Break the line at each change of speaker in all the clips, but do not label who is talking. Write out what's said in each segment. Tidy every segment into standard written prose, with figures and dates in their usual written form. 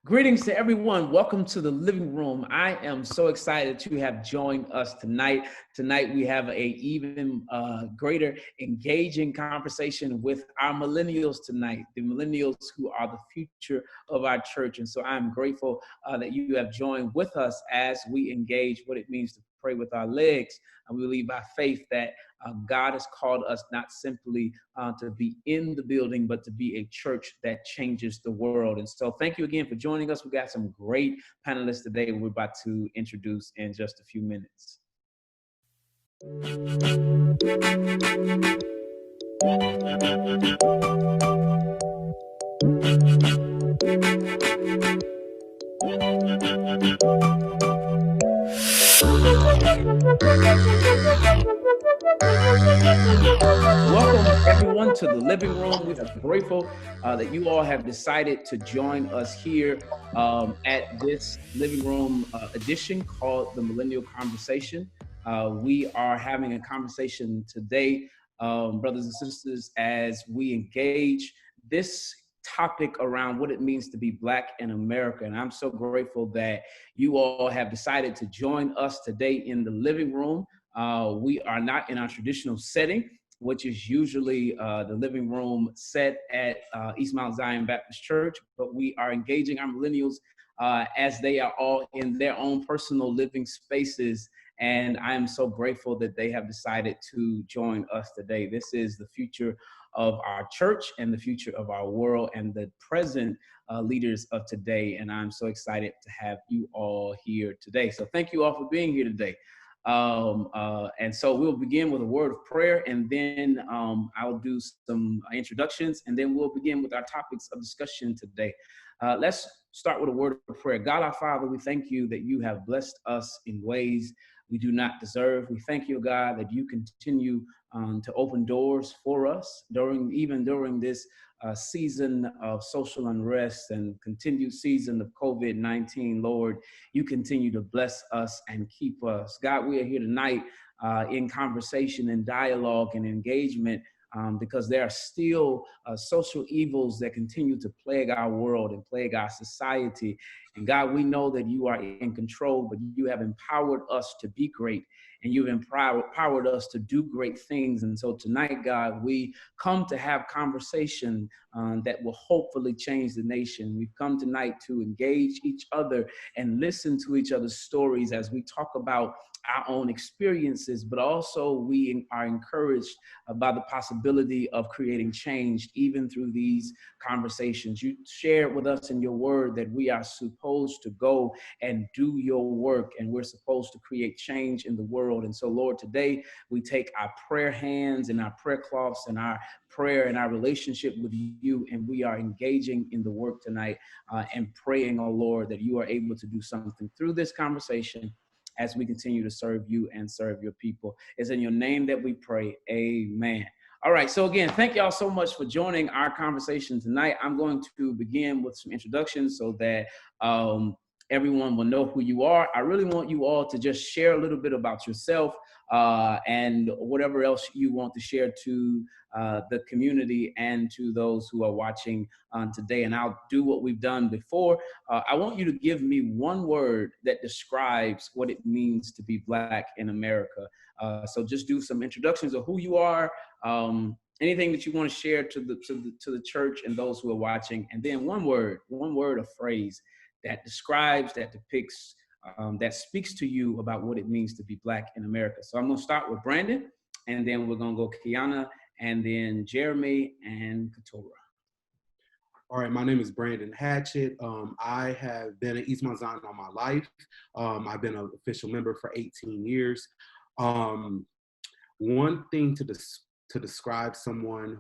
Greetings to everyone. Welcome to the living room. I am so excited to have joined us tonight. Tonight we have a even greater engaging conversation with our millennials tonight, the millennials who are the future of our church. And so I'm grateful that you have joined with us as we engage what it means to pray with our legs. And we believe by faith that God has called us not simply to be in the building, but to be a church that changes the world. And so thank you again for joining us. We got some great panelists today we're about to introduce in just a few minutes. Welcome everyone to the living room. We are grateful that you all have decided to join us here at this living room edition called the Millennial Conversation. We are having a conversation today, brothers and sisters, as we engage this topic around what it means to be Black in America. And I'm so grateful that you all have decided to join us today in the living room. We are not in our traditional setting, which is usually the living room set at East Mount Zion Baptist Church, but we are engaging our millennials as they are all in their own personal living spaces. And I am so grateful that they have decided to join us today. This is the future of our church and the future of our world and the present leaders of today. And I'm so excited to have you all here today. So thank you all for being here today. And so we'll begin with a word of prayer, and then I'll do some introductions, and then we'll begin with our topics of discussion today. Let's start with a word of prayer. God, our Father, we thank you that you have blessed us in ways we do not deserve. We thank you, God, that you continue to open doors for us even during this season of social unrest and continued season of COVID-19. Lord, you continue to bless us and keep us. God, we are here tonight in conversation and dialogue and engagement because there are still social evils that continue to plague our world and plague our society. And God, we know that you are in control, but you have empowered us to be great, and you've empowered us to do great things. And so tonight, God, we come to have conversation that will hopefully change the nation. We've come tonight to engage each other and listen to each other's stories as we talk about our own experiences, but also we are encouraged by the possibility of creating change even through these conversations. You shared with us in your word that we are supposed to go and do your work, and we're supposed to create change in the world. And so, Lord, today we take our prayer hands and our prayer cloths and our prayer and our relationship with you, and we are engaging in the work tonight and praying, oh Lord, that you are able to do something through this conversation as we continue to serve you and serve your people. It's in your name that we pray. Amen. All right. So again, thank y'all so much for joining our conversation tonight. I'm going to begin with some introductions so that everyone will know who you are. I really want you all to just share a little bit about yourself and whatever else you want to share to the community and to those who are watching today. And I'll do what we've done before. I want you to give me one word that describes what it means to be Black in America. So just do some introductions of who you are, anything that you want to share to the church and those who are watching, and then one word, a phrase that describes, that depicts, that speaks to you about what it means to be Black in America. So I'm going to start with Brandon, and then we're going to go Kiana, and then Jeremy and Katora.
All right, my name is Brandon Hatchett. I have been at East Mount Zion all my life. I've been an official member for 18 years. One thing to describe someone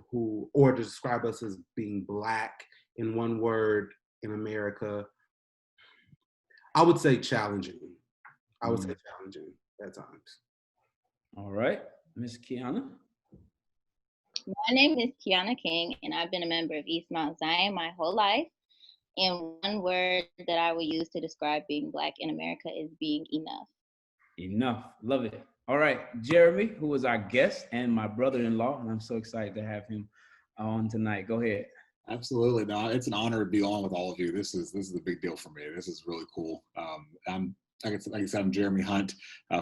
or to describe us as being Black in one word in America, I would say challenging. I would say challenging at times.
All right, Miss Kiana.
My name is Kiana King, and I've been a member of East Mount Zion my whole life. And one word that I will use to describe being Black in America is being enough.
Enough. Love it. All right, Jeremy, who was our guest and my brother-in-law, and I'm so excited to have him on tonight. Go ahead.
Absolutely. No, it's an honor to be on with all of you. This is a big deal for me. This is really cool. I'm like I said, I'm Jeremy Hunt,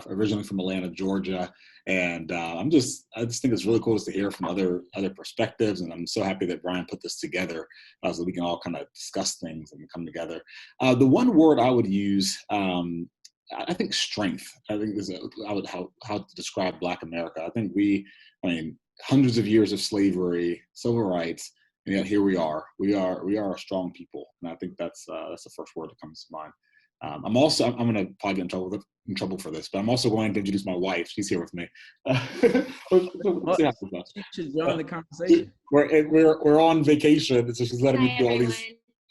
originally from Atlanta, Georgia, and I just think it's really cool just to hear from other perspectives, and I'm so happy that Brian put this together so we can all kind of discuss things and come together. The one word I would use, I think strength. I think is how to describe Black America. I think hundreds of years of slavery, civil rights. And yet here we are. We are a strong people, and I think that's the first word that comes to mind. I'm going to probably get in trouble for this, but I'm also going to introduce my wife. She's here with me.
She should join the conversation.
We're on vacation, so she's letting me do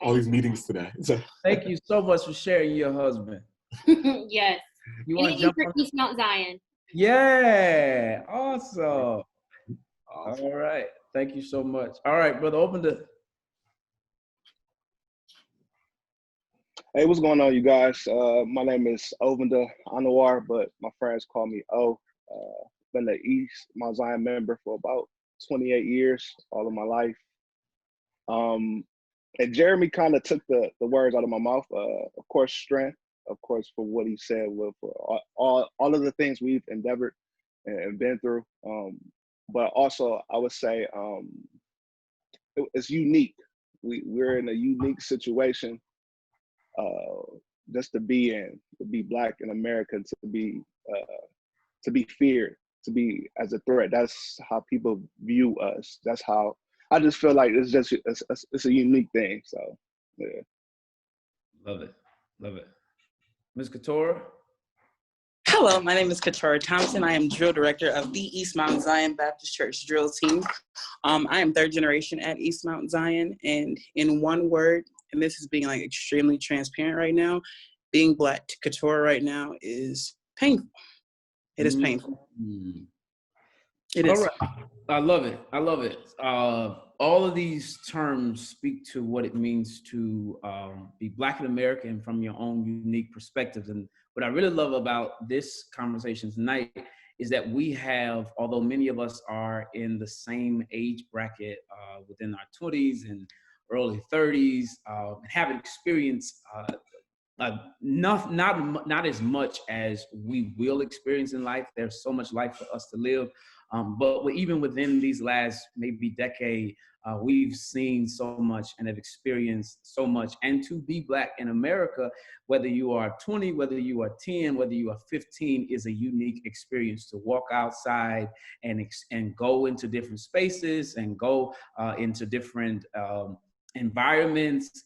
all these meetings today. So
thank you so much for sharing your husband.
Yes.
You want to jump
for East Mount Zion?
Yeah, awesome. All right, thank you so much. All right, brother, open the.
Hey, what's going on, you guys? My name is Ovenda Anwar, but my friends call me O. Been an East Mount Zion member for about 28 years, all of my life. And Jeremy kind of took the words out of my mouth. Of course, strength, of course, for what he said, for all of the things we've endeavored and been through. But also, I would say it's unique. We're in a unique situation. Just to be Black in America, to be feared, to be as a threat. That's how people view us. That's how I just feel like it's a unique thing. So, yeah.
Love it. Ms. Katora?
Hello, my name is Katora Thompson. I am drill director of the East Mount Zion Baptist Church drill team. I am third generation at East Mount Zion, and in one word, and this is being like extremely transparent right now, being Black to Katora right now is painful. It is painful.
Mm-hmm.
It is.
All right. I love it. All of these terms speak to what it means to be Black in America and from your own unique perspectives. And what I really love about this conversation tonight is that we have, although many of us are in the same age bracket within our 20s and early 30s, and have experienced not as much as we will experience in life. There's so much life for us to live. But even within these last maybe decade, we've seen so much and have experienced so much. And to be Black in America, whether you are 20, whether you are 10, whether you are 15, is a unique experience to walk outside and go into different spaces and go into different environments.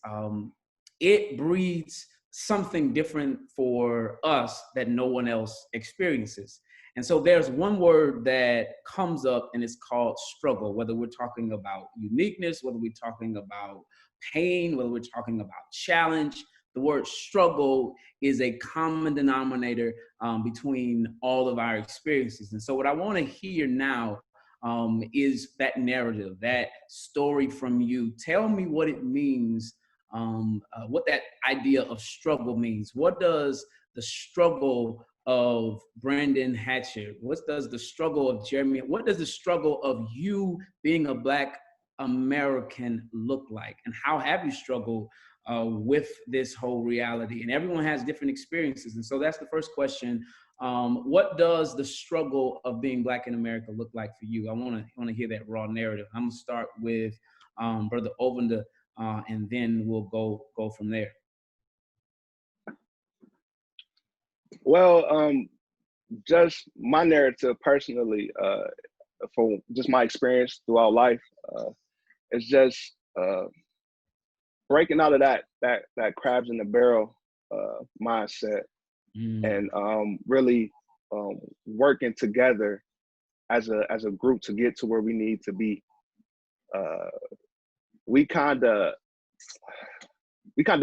It breeds something different for us that no one else experiences. And so there's one word that comes up, and it's called struggle, whether we're talking about uniqueness, whether we're talking about pain, whether we're talking about challenge. The word struggle is a common denominator between all of our experiences. And so what I want to hear now is that narrative, that story from you. Tell me what it means, what that idea of struggle means. What does the struggle of Brandon Hatcher, what does the struggle of Jeremy, what does the struggle of you being a Black American look like? And how have you struggled with this whole reality? And everyone has different experiences. And so that's the first question. What does the struggle of being Black in America look like for you? I want to hear that raw narrative. I'm gonna start with Brother Ovenda, and then we'll go from there.
Well, just my narrative personally, from just my experience throughout life, it's just breaking out of that crabs in the barrel mindset, and really working together as a group to get to where we need to be. We kind of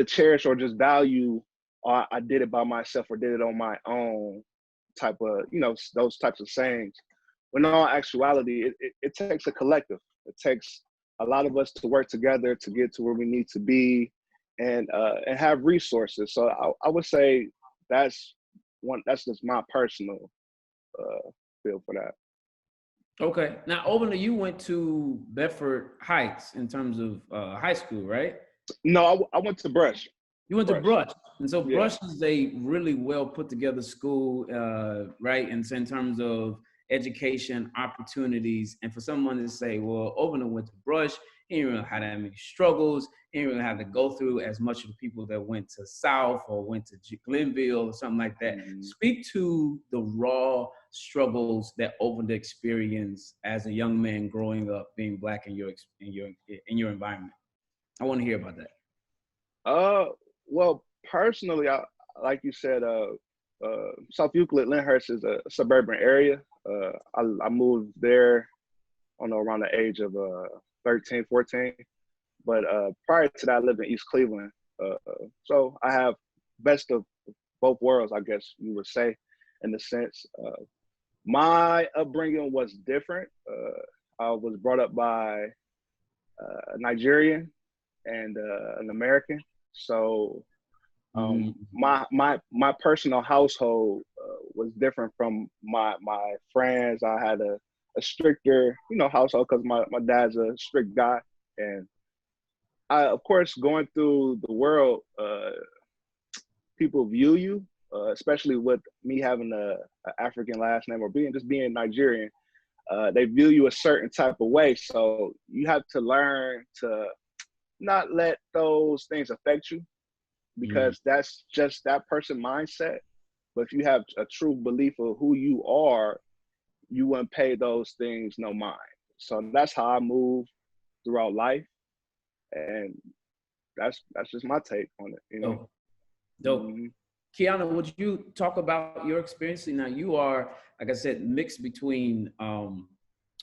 cherish or just value, I did it by myself or did it on my own type of, those types of sayings. When in all actuality, it takes a collective. It takes a lot of us to work together to get to where we need to be and have resources. So I would say that's just my personal feel for that.
Okay. Now, Obina, you went to Bedford Heights in terms of high school, right?
No, I went to Brush.
You went to
Brush.
Brush. And so
Yeah.
Brush is a really well put together school, right? And so in terms of education, opportunities, and for someone to say, well, Obina went to Brush, he didn't really have that many struggles, he didn't really have to go through as much of the people that went to South or went to Glenville or something like that.
Mm-hmm.
Speak to the raw struggles that Obina experienced as a young man growing up being Black in your environment. I want to hear about that.
Well, personally, like you said, South Euclid, Lyndhurst is a suburban area. I moved there, I don't know, around the age of 13, 14. But prior to that, I lived in East Cleveland. So I have best of both worlds, I guess you would say, in a sense. My upbringing was different. I was brought up by a Nigerian and an American. So my personal household was different from my friends. I had a stricter, household because my dad's a strict guy. And I, of course, going through the world, people view you, especially with me having a African last name or being Nigerian. They view you a certain type of way. So you have to learn to not let those things affect you, because that's just that person mindset. But if you have a true belief of who you are, you wouldn't pay those things no mind. So that's how I move throughout life. And that's just my take on it,
Dope. Kiana, would you talk about your experience? Now, you are, like I said, mixed between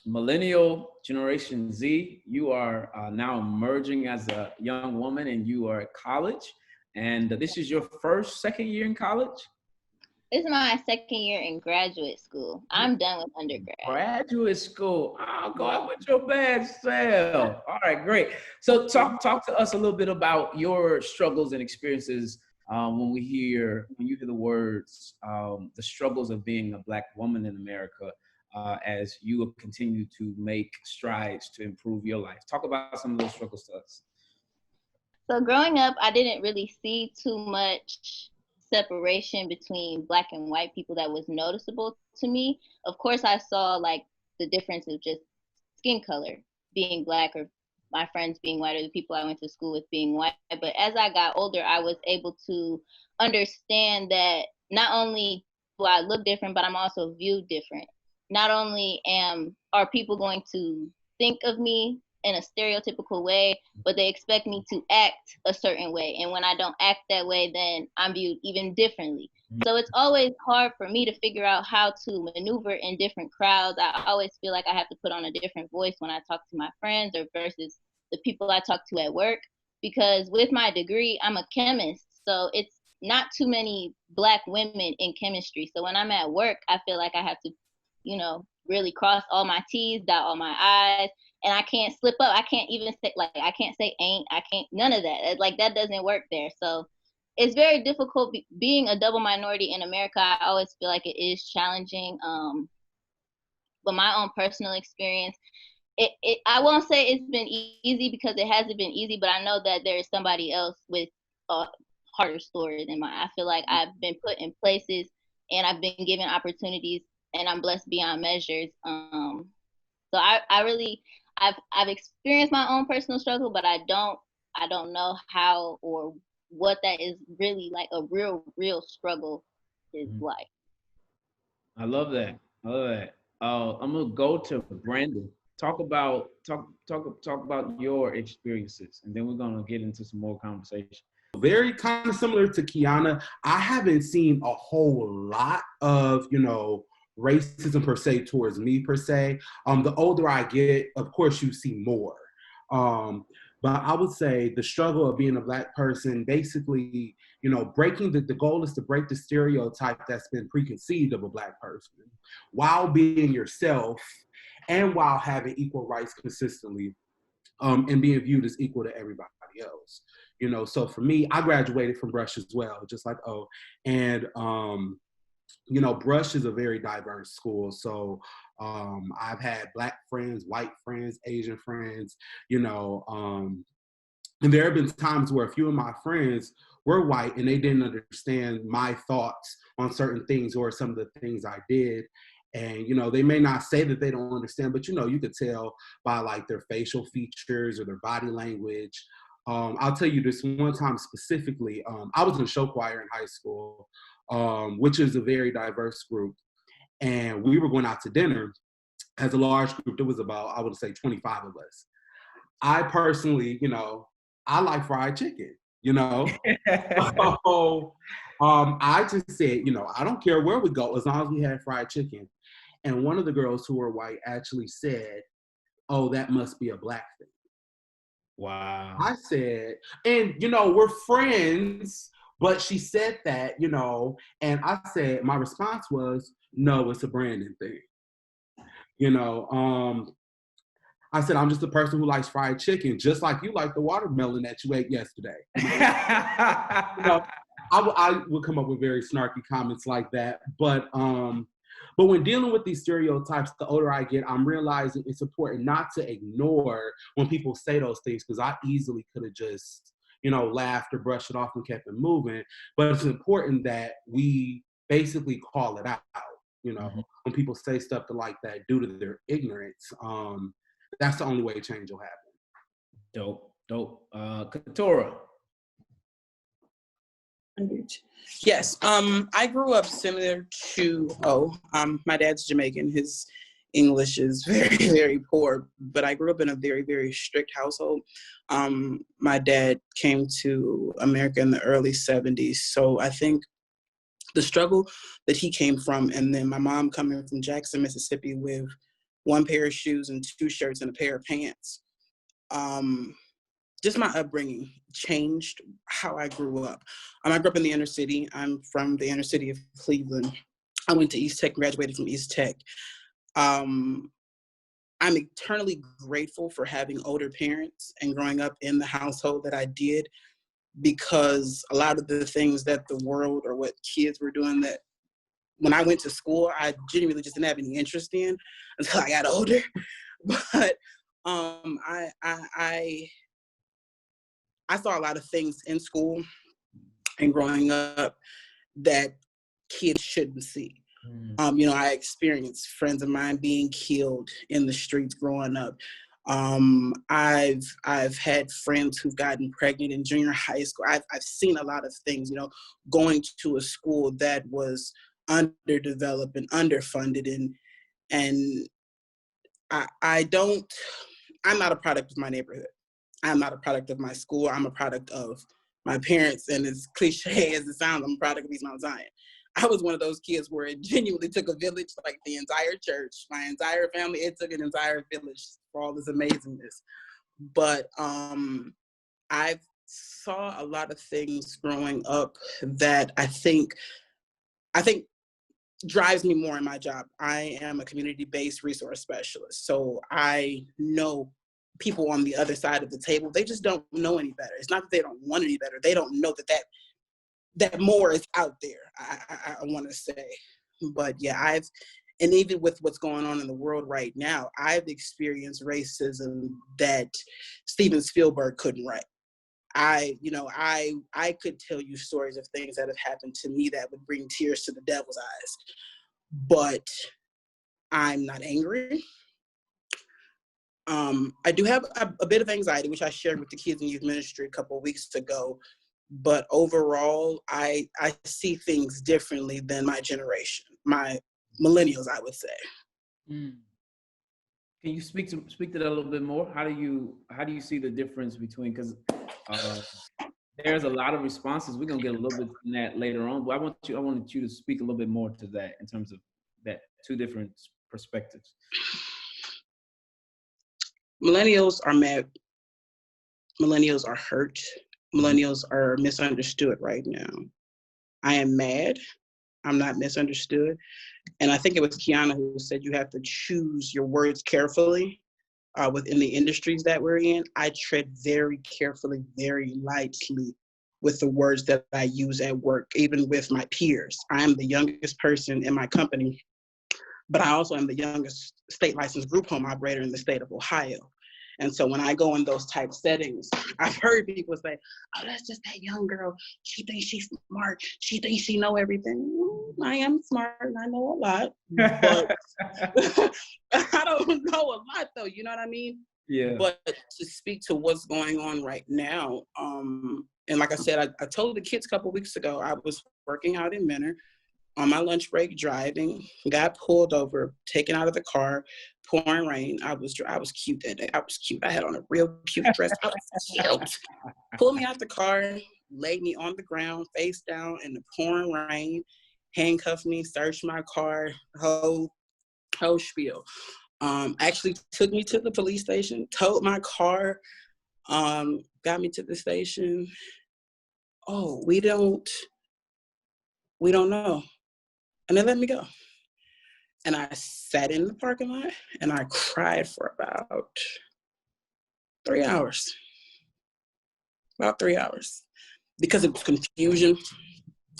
Millennial, Generation Z. You are now emerging as a young woman, and you are at college. And this is your second year in college?
This is my second year in graduate school. I'm done with undergrad.
Graduate school. Oh, go out with your bad self. All right, great. So talk to us a little bit about your struggles and experiences when you hear the words, the struggles of being a Black woman in America as you continue to make strides to improve your life. Talk about some of those struggles to us.
So growing up, I didn't really see too much separation between Black and white people that was noticeable to me. Of course, I saw like the difference of just skin color, being Black, or my friends being white, or the people I went to school with being white. But as I got older, I was able to understand that not only do I look different, but I'm also viewed different. Not only are people going to think of me in a stereotypical way, but they expect me to act a certain way. And when I don't act that way, then I'm viewed even differently. So it's always hard for me to figure out how to maneuver in different crowds. I always feel like I have to put on a different voice when I talk to my friends or versus the people I talk to at work. Because with my degree, I'm a chemist. So it's not too many Black women in chemistry. So when I'm at work, I feel like I have to, really cross all my T's, dot all my I's. And I can't slip up. I can't even say, I can't say ain't. I can't, none of that. Like, that doesn't work there. So it's very difficult being a double minority in America. I always feel like it is challenging. But my own personal experience, I won't say it's been easy, because it hasn't been easy, but I know that there is somebody else with a harder story than mine. I feel like I've been put in places and I've been given opportunities, and I'm blessed beyond measures. So I've experienced my own personal struggle, but I don't know how or what that is really like a real struggle is like.
I love that. I'm gonna go to Brandon. Talk about your experiences, and then we're gonna get into some more conversation.
Very kind of similar to Kiana. I haven't seen a whole lot of, racism per se towards me per se. The older I get, of course, you see more. But I would say the struggle of being a Black person, basically, breaking the goal is to break the stereotype that's been preconceived of a Black person while being yourself and while having equal rights consistently, and being viewed as equal to everybody else. So for me, I graduated from Brush as well, just like and you know, Brush is a very diverse school. So I've had Black friends, white friends, Asian friends, you know, and there have been times where a few of my friends were white and they didn't understand my thoughts on certain things or some of the things I did. And, you know, they may not say that they don't understand, but, you know, you could tell by like their facial features or their body language. I'll tell you this one time specifically. I was in a show choir in high school, which is a very diverse group. And we were going out to dinner as a large group. There was about, I would say, 25 of us. I personally, you know, I like fried chicken, you know? So I just said, you know, I don't care where we go as long as we have fried chicken. And one of the girls who were white actually said, oh, that must be a Black thing.
Wow.
I said, and, you know, we're friends, but she said that, you know, and I said, my response was, no, it's a Brandon thing. You know, I said, I'm just a person who likes fried chicken, just like you like the watermelon that you ate yesterday. You know, I would come up with very snarky comments like that. But when dealing with these stereotypes, the older I get, I'm realizing it's important not to ignore when people say those things, because I easily could have just, you know, laughed or brushed it off and kept it moving. But it's important that we basically call it out, you know, when people say stuff like that due to their ignorance. That's the only way change will happen.
Dope. Katora.
Yes, I grew up similar to my dad's Jamaican. His English is very, very poor, but I grew up in a very, very strict household. My dad came to America in the early 70s, so I think the struggle that he came from, and then my mom coming from Jackson, Mississippi with one pair of shoes and 2 shirts and a pair of pants. Just my upbringing changed how I grew up. I grew up in the inner city. I'm from the inner city of Cleveland. I went to East Tech, graduated from East Tech. I'm eternally grateful for having older parents and growing up in the household that I did, because a lot of the things that the world or what kids were doing that when I went to school, I genuinely just didn't have any interest in until I got older. But I saw a lot of things in school and growing up that kids shouldn't see. You know, I experienced friends of mine being killed in the streets growing up. I've had friends who've gotten pregnant in junior high school. I've seen a lot of things, you know, going to a school that was underdeveloped and underfunded, and I'm not a product of my neighborhood. I'm not a product of my school. I'm a product of my parents, and as cliche as it sounds, I'm a product of East Mount Zion. I was one of those kids where it genuinely took a village, like the entire church, my entire family, it took an entire village for all this amazingness. But I saw a lot of things growing up that I think drives me more in my job. I am a community-based resource specialist. So I know people on the other side of the table, they just don't know any better. It's not that they don't want any better. They don't know that more is out there, I want to say. But yeah, and even with what's going on in the world right now, I've experienced racism that Steven Spielberg couldn't write. I could tell you stories of things that have happened to me that would bring tears to the devil's eyes, but I'm not angry. I do have a bit of anxiety, which I shared with the kids in youth ministry a couple of weeks ago, but overall, I see things differently than my generation, my millennials, I would say.
Can you speak to that a little bit more? How do you see the difference between, because there's a lot of responses. We're gonna get a little bit from that later on, but I wanted you to speak a little bit more to that in terms of that 2 different perspectives.
Millennials are mad. Millennials are hurt. Millennials are misunderstood right now. I am mad. I'm not misunderstood. And I think it was Kiana who said you have to choose your words carefully within the industries that we're in. I tread very carefully, very lightly with the words that I use at work, even with my peers. I'm the youngest person in my company, but I also am the youngest state licensed group home operator in the state of Ohio. And so when I go in those type settings, I've heard people say, oh, that's just that young girl. She thinks she's smart. She thinks she know everything. I am smart and I know a lot, but I don't know a lot though, you know what I mean?
Yeah.
But to speak to what's going on right now, and like I said, I told the kids a couple weeks ago, I was working out in Menor on my lunch break driving, got pulled over, taken out of the car, pouring rain. I was cute that day. I was cute. I had on a real cute dress. I was cute. Pulled me out the car, laid me on the ground, face down in the pouring rain, handcuffed me, searched my car, whole spiel. Actually took me to the police station, towed my car, got me to the station. Oh, we don't know. And they let me go. And I sat in the parking lot and I cried for about 3 hours. About 3 hours. Because it was confusion,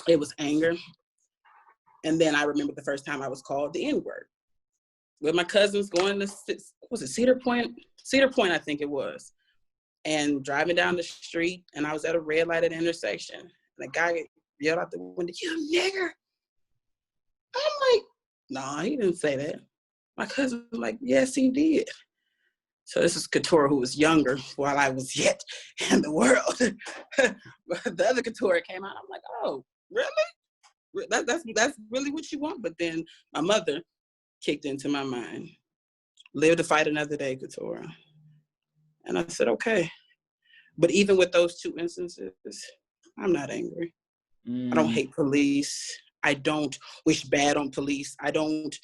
it was anger. And then I remember the first time I was called the N-word. With my cousins going to, was it Cedar Point? Cedar Point, I think it was. And driving down the street, and I was at a red light at the intersection. And a guy yelled out the window, "You nigger." I'm like, nah, he didn't say that. My cousin was like, yes, he did. So this is Couture, who was younger while I was yet in the world. But the other Couture came out. I'm like, oh, really? That's really what you want? But then my mother kicked into my mind. Live to fight another day, Couture. And I said, okay. But even with those two instances, I'm not angry. I don't hate police. I don't wish bad on police. I don't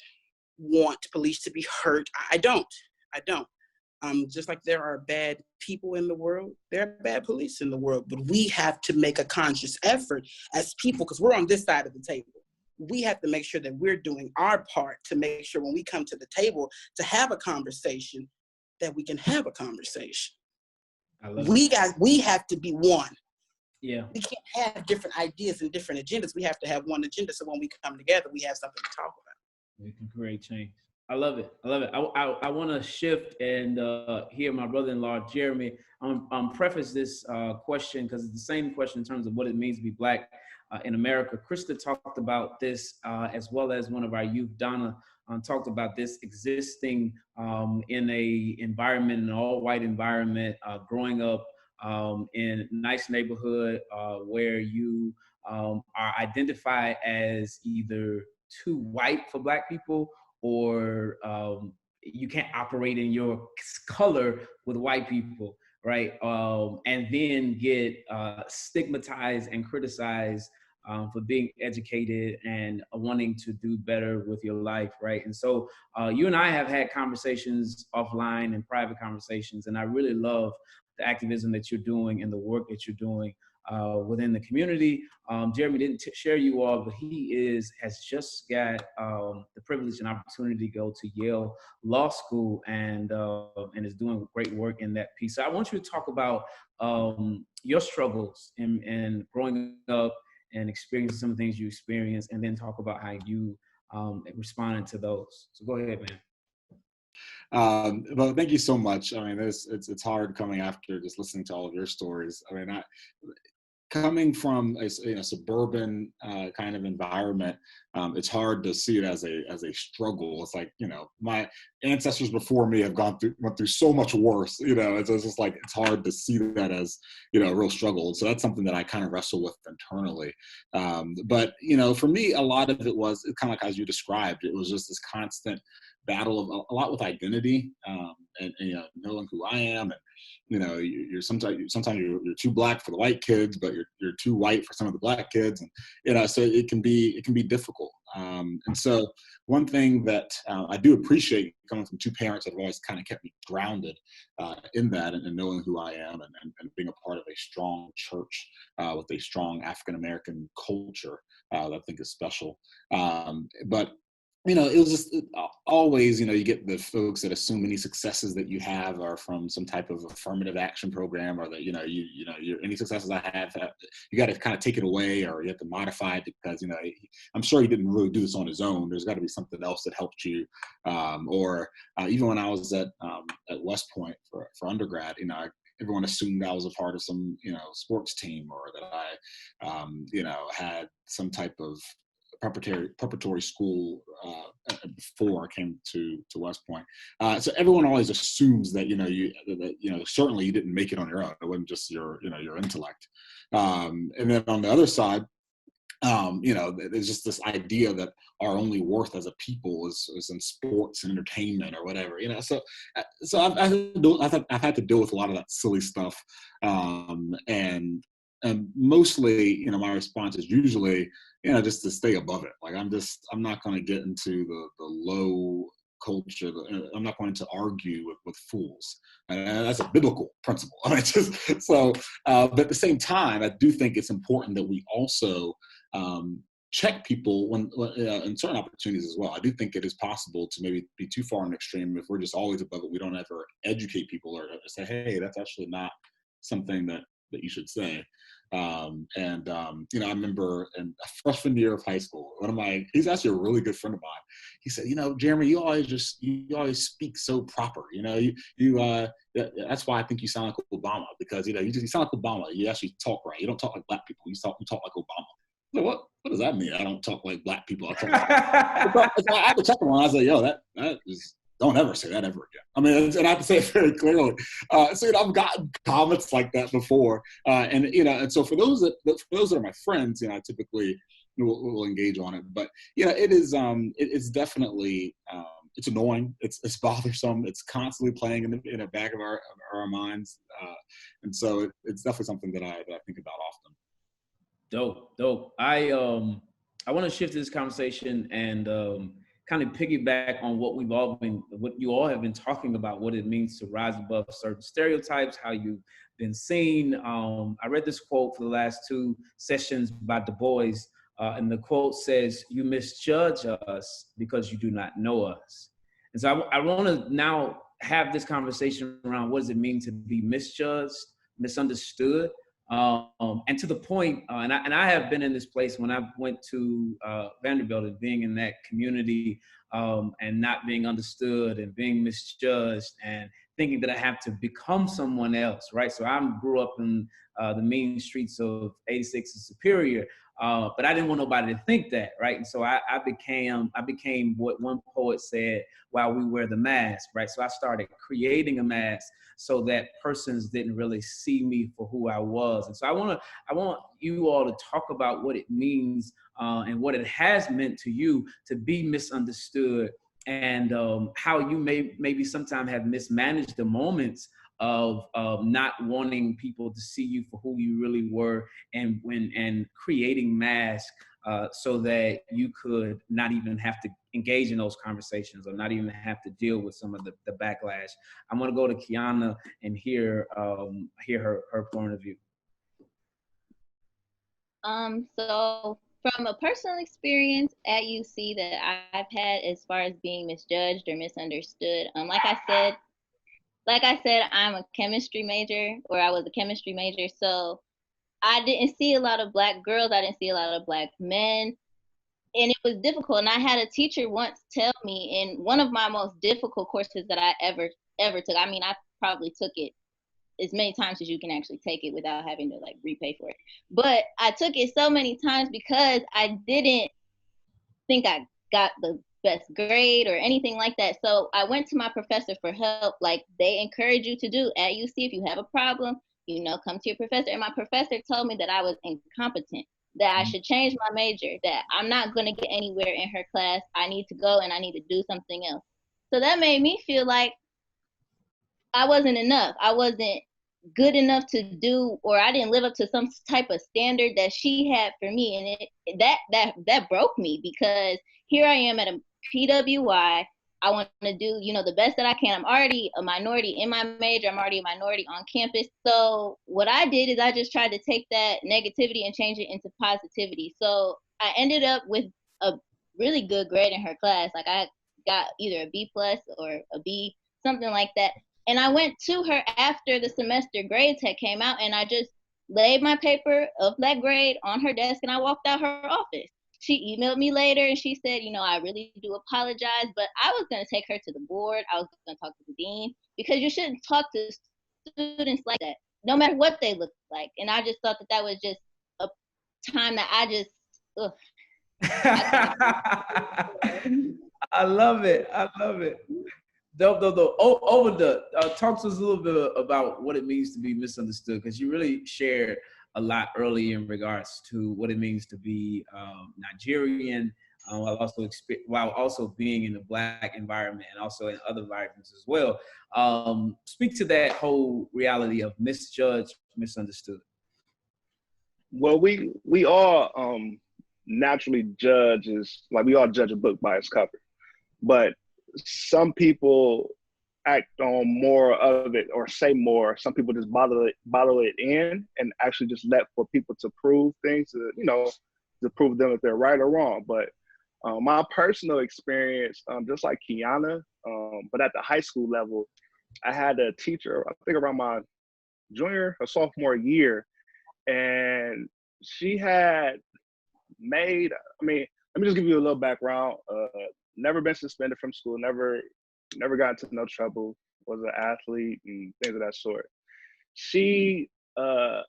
want police to be hurt. I don't. Just like there are bad people in the world, there are bad police in the world, but we have to make a conscious effort as people, because we're on this side of the table. We have to make sure that we're doing our part to make sure when we come to the table to have a conversation, that we can have a conversation. We have to be one.
Yeah.
We can't have different ideas and different agendas. We have to have one agenda, so when we come together, we have something to talk about.
We can create change. I love it. I want to shift and hear my brother-in-law, Jeremy, preface this question, because it's the same question in terms of what it means to be Black in America. Krista talked about this, as well as one of our youth, Donna, talked about this existing in a environment, an all-white environment, growing up in a nice neighborhood where you are identified as either too white for Black people, or you can't operate in your color with white people, right? And then get stigmatized and criticized for being educated and wanting to do better with your life, right? And so you and I have had conversations offline and private conversations, and I really love the activism that you're doing and the work that you're doing within the community. Jeremy didn't share you all, but he has just got the privilege and opportunity to go to Yale Law School and is doing great work in that piece. So I want you to talk about your struggles and growing up and experiencing some of the things you experienced, and then talk about how you responded to those. So go ahead, man.
Well, thank you so much. I mean, it's hard coming after just listening to all of your stories. I mean, coming from a suburban kind of environment, it's hard to see it as a struggle. It's like, my ancestors before me have went through so much worse. It's just like, it's hard to see that as a real struggle. So that's something that I kind of wrestle with internally. But for me, a lot of it was kind of like as you described. It was just this constant battle of a lot with identity, and knowing who I am, and you're sometimes you're too Black for the white kids, but you're too white for some of the Black kids, and so it can be difficult. And so one thing that I do appreciate coming from two parents that have always kind of kept me grounded in that, and knowing who I am, and being a part of a strong church with a strong African American culture that I think is special. But it was just always, you get the folks that assume any successes that you have are from some type of affirmative action program, or that, any successes I have, you got to kind of take it away, or you have to modify it because, I'm sure he didn't really do this on his own. There's got to be something else that helped you. Or even when I was at West Point for undergrad, everyone assumed I was a part of some, sports team, or that I, had some type of preparatory school before I came to West Point. So everyone always assumes that certainly you didn't make it on your own. It wasn't just your intellect. And then on the other side, there's just this idea that our only worth as a people is in sports and entertainment or whatever. So I've had to deal with a lot of that silly stuff, and mostly, my response is usually, just to stay above it. Like I'm not going to get into the low culture. I'm not going to argue with fools. And that's a biblical principle. But at the same time, I do think it's important that we also check people when in certain opportunities as well. I do think it is possible to maybe be too far on extreme if we're just always above it. We don't ever educate people or say, hey, that's actually not something that you should say. I remember in a freshman year of high school, he's actually a really good friend of mine. He said, Jeremy, you always speak so proper. That's why I think you sound like Obama, because you sound like Obama. You actually talk right. You don't talk like black people. You talk like Obama. Like, what does that mean? I don't talk like black people. I talk like I had to check him on. I was like, yo, that is. Don't ever say that ever again. I mean, and I have to say it very clearly. I've gotten comments like that before, and so for those that are my friends, I typically will engage on it. But it is it's definitely it's annoying. It's bothersome. It's constantly playing in the back of our minds, and so it's definitely something that I think about often.
Dope. I want to shift this conversation and kind of piggyback on what you all have been talking about, what it means to rise above certain stereotypes, how you've been seen. I read this quote for the last 2 sessions by Du Bois, and the quote says, "You misjudge us because you do not know us." And so I want to now have this conversation around what does it mean to be misjudged, misunderstood. And to the point, and I have been in this place when I went to Vanderbilt and being in that community and not being understood and being misjudged and thinking that I have to become someone else, right? So I grew up in the mean streets of 86 and Superior, but I didn't want nobody to think that, right? And so I became what one poet said, while we wear the mask, right? So I started creating a mask so that persons didn't really see me for who I was. And so I want you all to talk about what it means and what it has meant to you to be misunderstood, and how you maybe sometimes have mismanaged the moments of not wanting people to see you for who you really were, and creating masks so that you could not even have to engage in those conversations or not even have to deal with some of the backlash. I'm going to go to Kiana and hear her point of view.
So from a personal experience at UC that I've had as far as being misjudged or misunderstood, like I said, I'm a chemistry major, or I was a chemistry major. So I didn't see a lot of Black girls. I didn't see a lot of Black men. And it was difficult. And I had a teacher once tell me in one of my most difficult courses that I ever took. I mean, I probably took it as many times as you can actually take it without having to like repay for it. But I took it so many times because I didn't think I got the best grade or anything like that. So I went to my professor for help, like they encourage you to do at UC. If you have a problem, come to your professor. And my professor told me that I was incompetent, that I should change my major, that I'm not going to get anywhere in her class. I need to go and I need to do something else. So that made me feel like I wasn't enough. I wasn't good enough to do, or I didn't live up to some type of standard that she had for me. And that broke me, because here I am at a PWI. I want to do, the best that I can. I'm already a minority in my major. I'm already a minority on campus. So what I did is I just tried to take that negativity and change it into positivity. So I ended up with a really good grade in her class. Like I got either a B plus or a B, something like that. And I went to her after the semester grades had came out, and I just laid my paper of that grade on her desk, and I walked out her office. She emailed me later and she said, I really do apologize, but I was going to take her to the board. I was going to talk to the dean, because you shouldn't talk to students like that, no matter what they look like. And I just thought that that was just a time that I just, ugh.
I love it. I love it. Over the talk to us a little bit about what it means to be misunderstood, because you really shared a lot early in regards to what it means to be Nigerian, while also being in the Black environment and also in other environments as well. Speak to that whole reality of misjudged, misunderstood.
Well, we all naturally we all judge a book by its cover, but some people act on more of it or say more. Some people just bottle it in and actually just let for people to prove things, to prove them if they're right or wrong. But my personal experience, just like Kiana, but at the high school level, I had a teacher, I think around my junior or sophomore year, and she had made, let me just give you a little background. Never been suspended from school, never got into no trouble, was an athlete and things of that sort. She, out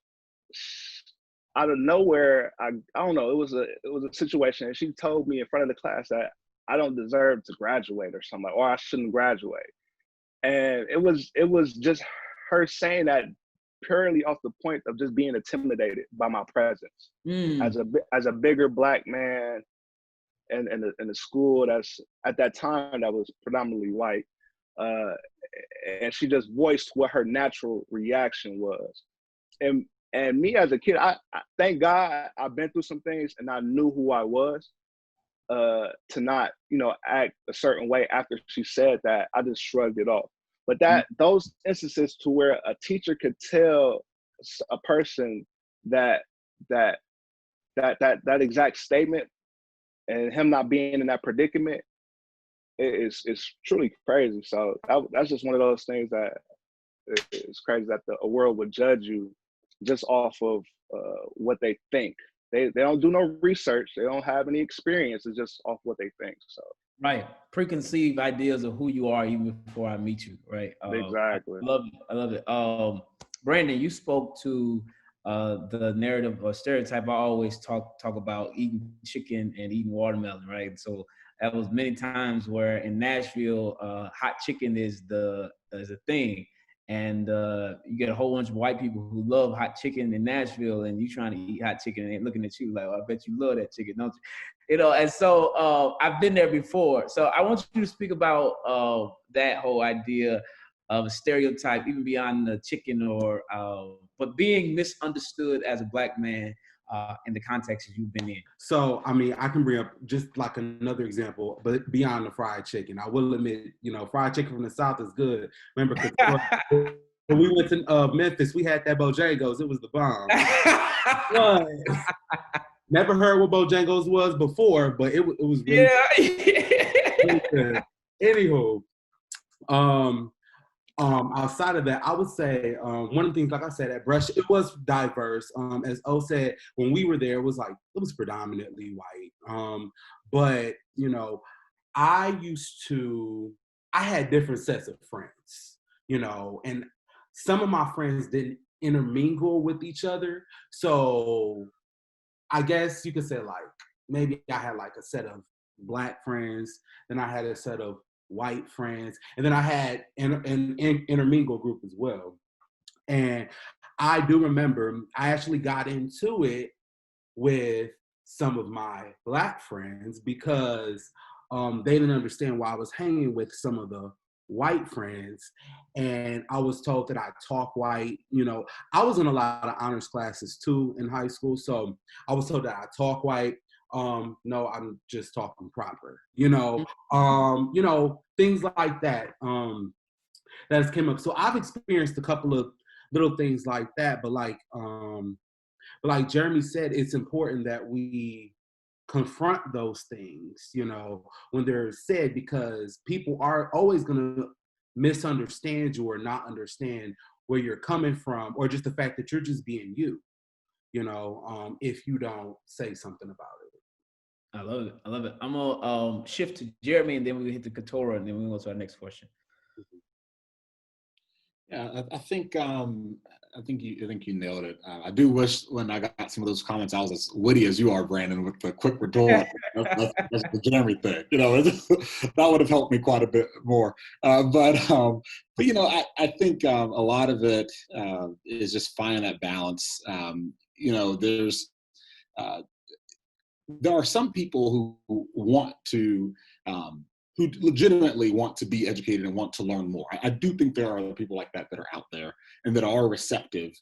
of nowhere, I don't know, it was a situation, and she told me in front of the class that I don't deserve to graduate or something, or I shouldn't graduate. And it was just her saying that purely off the point of just being intimidated by my presence as a bigger Black man in the school that's at that time that was predominantly white, and she just voiced what her natural reaction was. And me as a kid, I thank God I've been through some things and I knew who I was, to not act a certain way after she said that. I just shrugged it off. But those instances to where a teacher could tell a person that exact statement, and him not being in that predicament, it's truly crazy. So that's just one of those things that it's crazy that a world would judge you just off of what they think. They don't do no research. They don't have any experience. It's just off what they think. So
right, preconceived ideas of who you are even before I meet you. Right.
Exactly.
I love it. Brandon, you spoke to the narrative or stereotype I always talk about eating chicken and eating watermelon, right? So that was many times where in Nashville, hot chicken is a thing. And you get a whole bunch of white people who love hot chicken in Nashville, and you trying to eat hot chicken and they're looking at you like, oh, I bet you love that chicken, don't you? And so I've been there before. So I want you to speak about that whole idea of a stereotype, even beyond the chicken, but being misunderstood as a Black man in the context that you've been in.
So, I mean, I can bring up just like another example, but beyond the fried chicken. I will admit, fried chicken from the South is good. Remember, when we went to Memphis, we had that Bojangles. It was the bomb. Never heard what Bojangles was before, but it was really really good. Anywho, outside of that, I would say one of the things, like I said, at Brush, it was diverse. As O said, when we were there, it was predominantly white. But I had different sets of friends, and some of my friends didn't intermingle with each other. So I guess you could say maybe I had a set of Black friends, then I had a set of white friends, and then I had an intermingle group as well. And I do remember I actually got into it with some of my Black friends because they didn't understand why I was hanging with some of the white friends, and I was told that I talk white. I was in a lot of honors classes too in high school, so I was told that I talk white. No, I'm just talking proper, things like that, that has came up. So I've experienced a couple of little things like that, but like Jeremy said, it's important that we confront those things, you know, when they're said, because people are always going to misunderstand you or not understand where you're coming from, or just the fact that you're just being you, you know, if you don't say something about it.
I love it. I love it. I'm gonna shift to Jeremy, and then we'll hit the Katora, and then we'll go to our next question.
Yeah, I think you nailed it. I do wish when I got some of those comments, I was as witty as you are, Brandon, with the quick retort. That's the Jeremy thing, you know. That would have helped me quite a bit more. But you know, I think a lot of it is just finding that balance. You know, there are some people who want to. Who legitimately want to be educated and want to learn more. I do think there are people like that are out there and that are receptive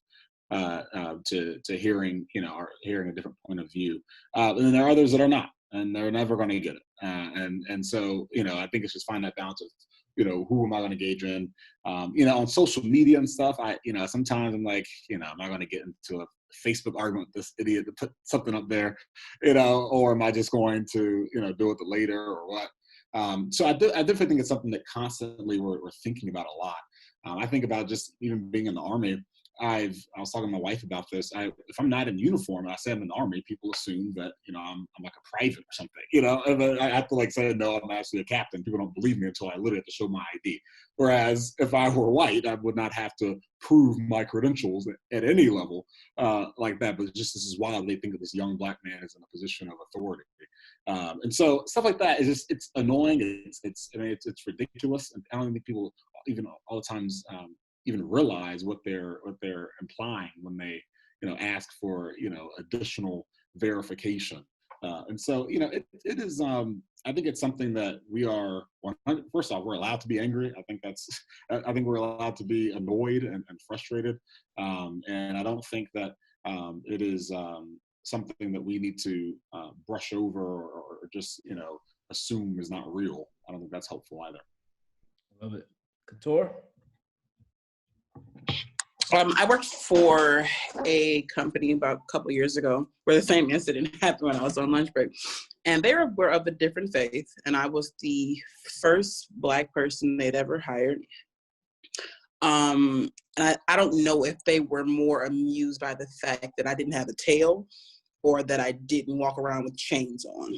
to hearing, you know, or hearing a different point of view. And then there are others that are not, and they're never going to get it. And so, you know, I think it's just finding that balance of, you know, who am I going to engage in? You know, on social media and stuff, you know, sometimes I'm like, you know, am I going to get into a Facebook argument with this idiot to put something up there, you know, or am I just going to, you know, do it later or what? So I definitely think it's something that constantly we're thinking about a lot. I think about just even being in the Army. I was talking to my wife about this. If I'm not in uniform and I say I'm in the Army, people assume that, you know, I'm like a private or something, you know, and then I have to like say, no, I'm actually a captain. People don't believe me until I literally have to show my ID. Whereas if I were white, I would not have to prove my credentials at any level like that. But just this is wild. They think of this young black man as in a position of authority. And so stuff like that is just, it's annoying. It's ridiculous. And I don't think people even all the times even realize what they're implying when they, you know, ask for, you know, additional verification. And so, you know, it is, I think it's something that we are, first off, we're allowed to be angry. I think we're allowed to be annoyed and frustrated. And I don't think that it is something that we need to brush over or just, you know, assume is not real. I don't think that's helpful either.
I love it. Couture?
I worked for a company about a couple years ago where the same incident happened when I was on lunch break. And they were of a different faith, and I was the first Black person they'd ever hired. And I don't know if they were more amused by the fact that I didn't have a tail, or that I didn't walk around with chains on,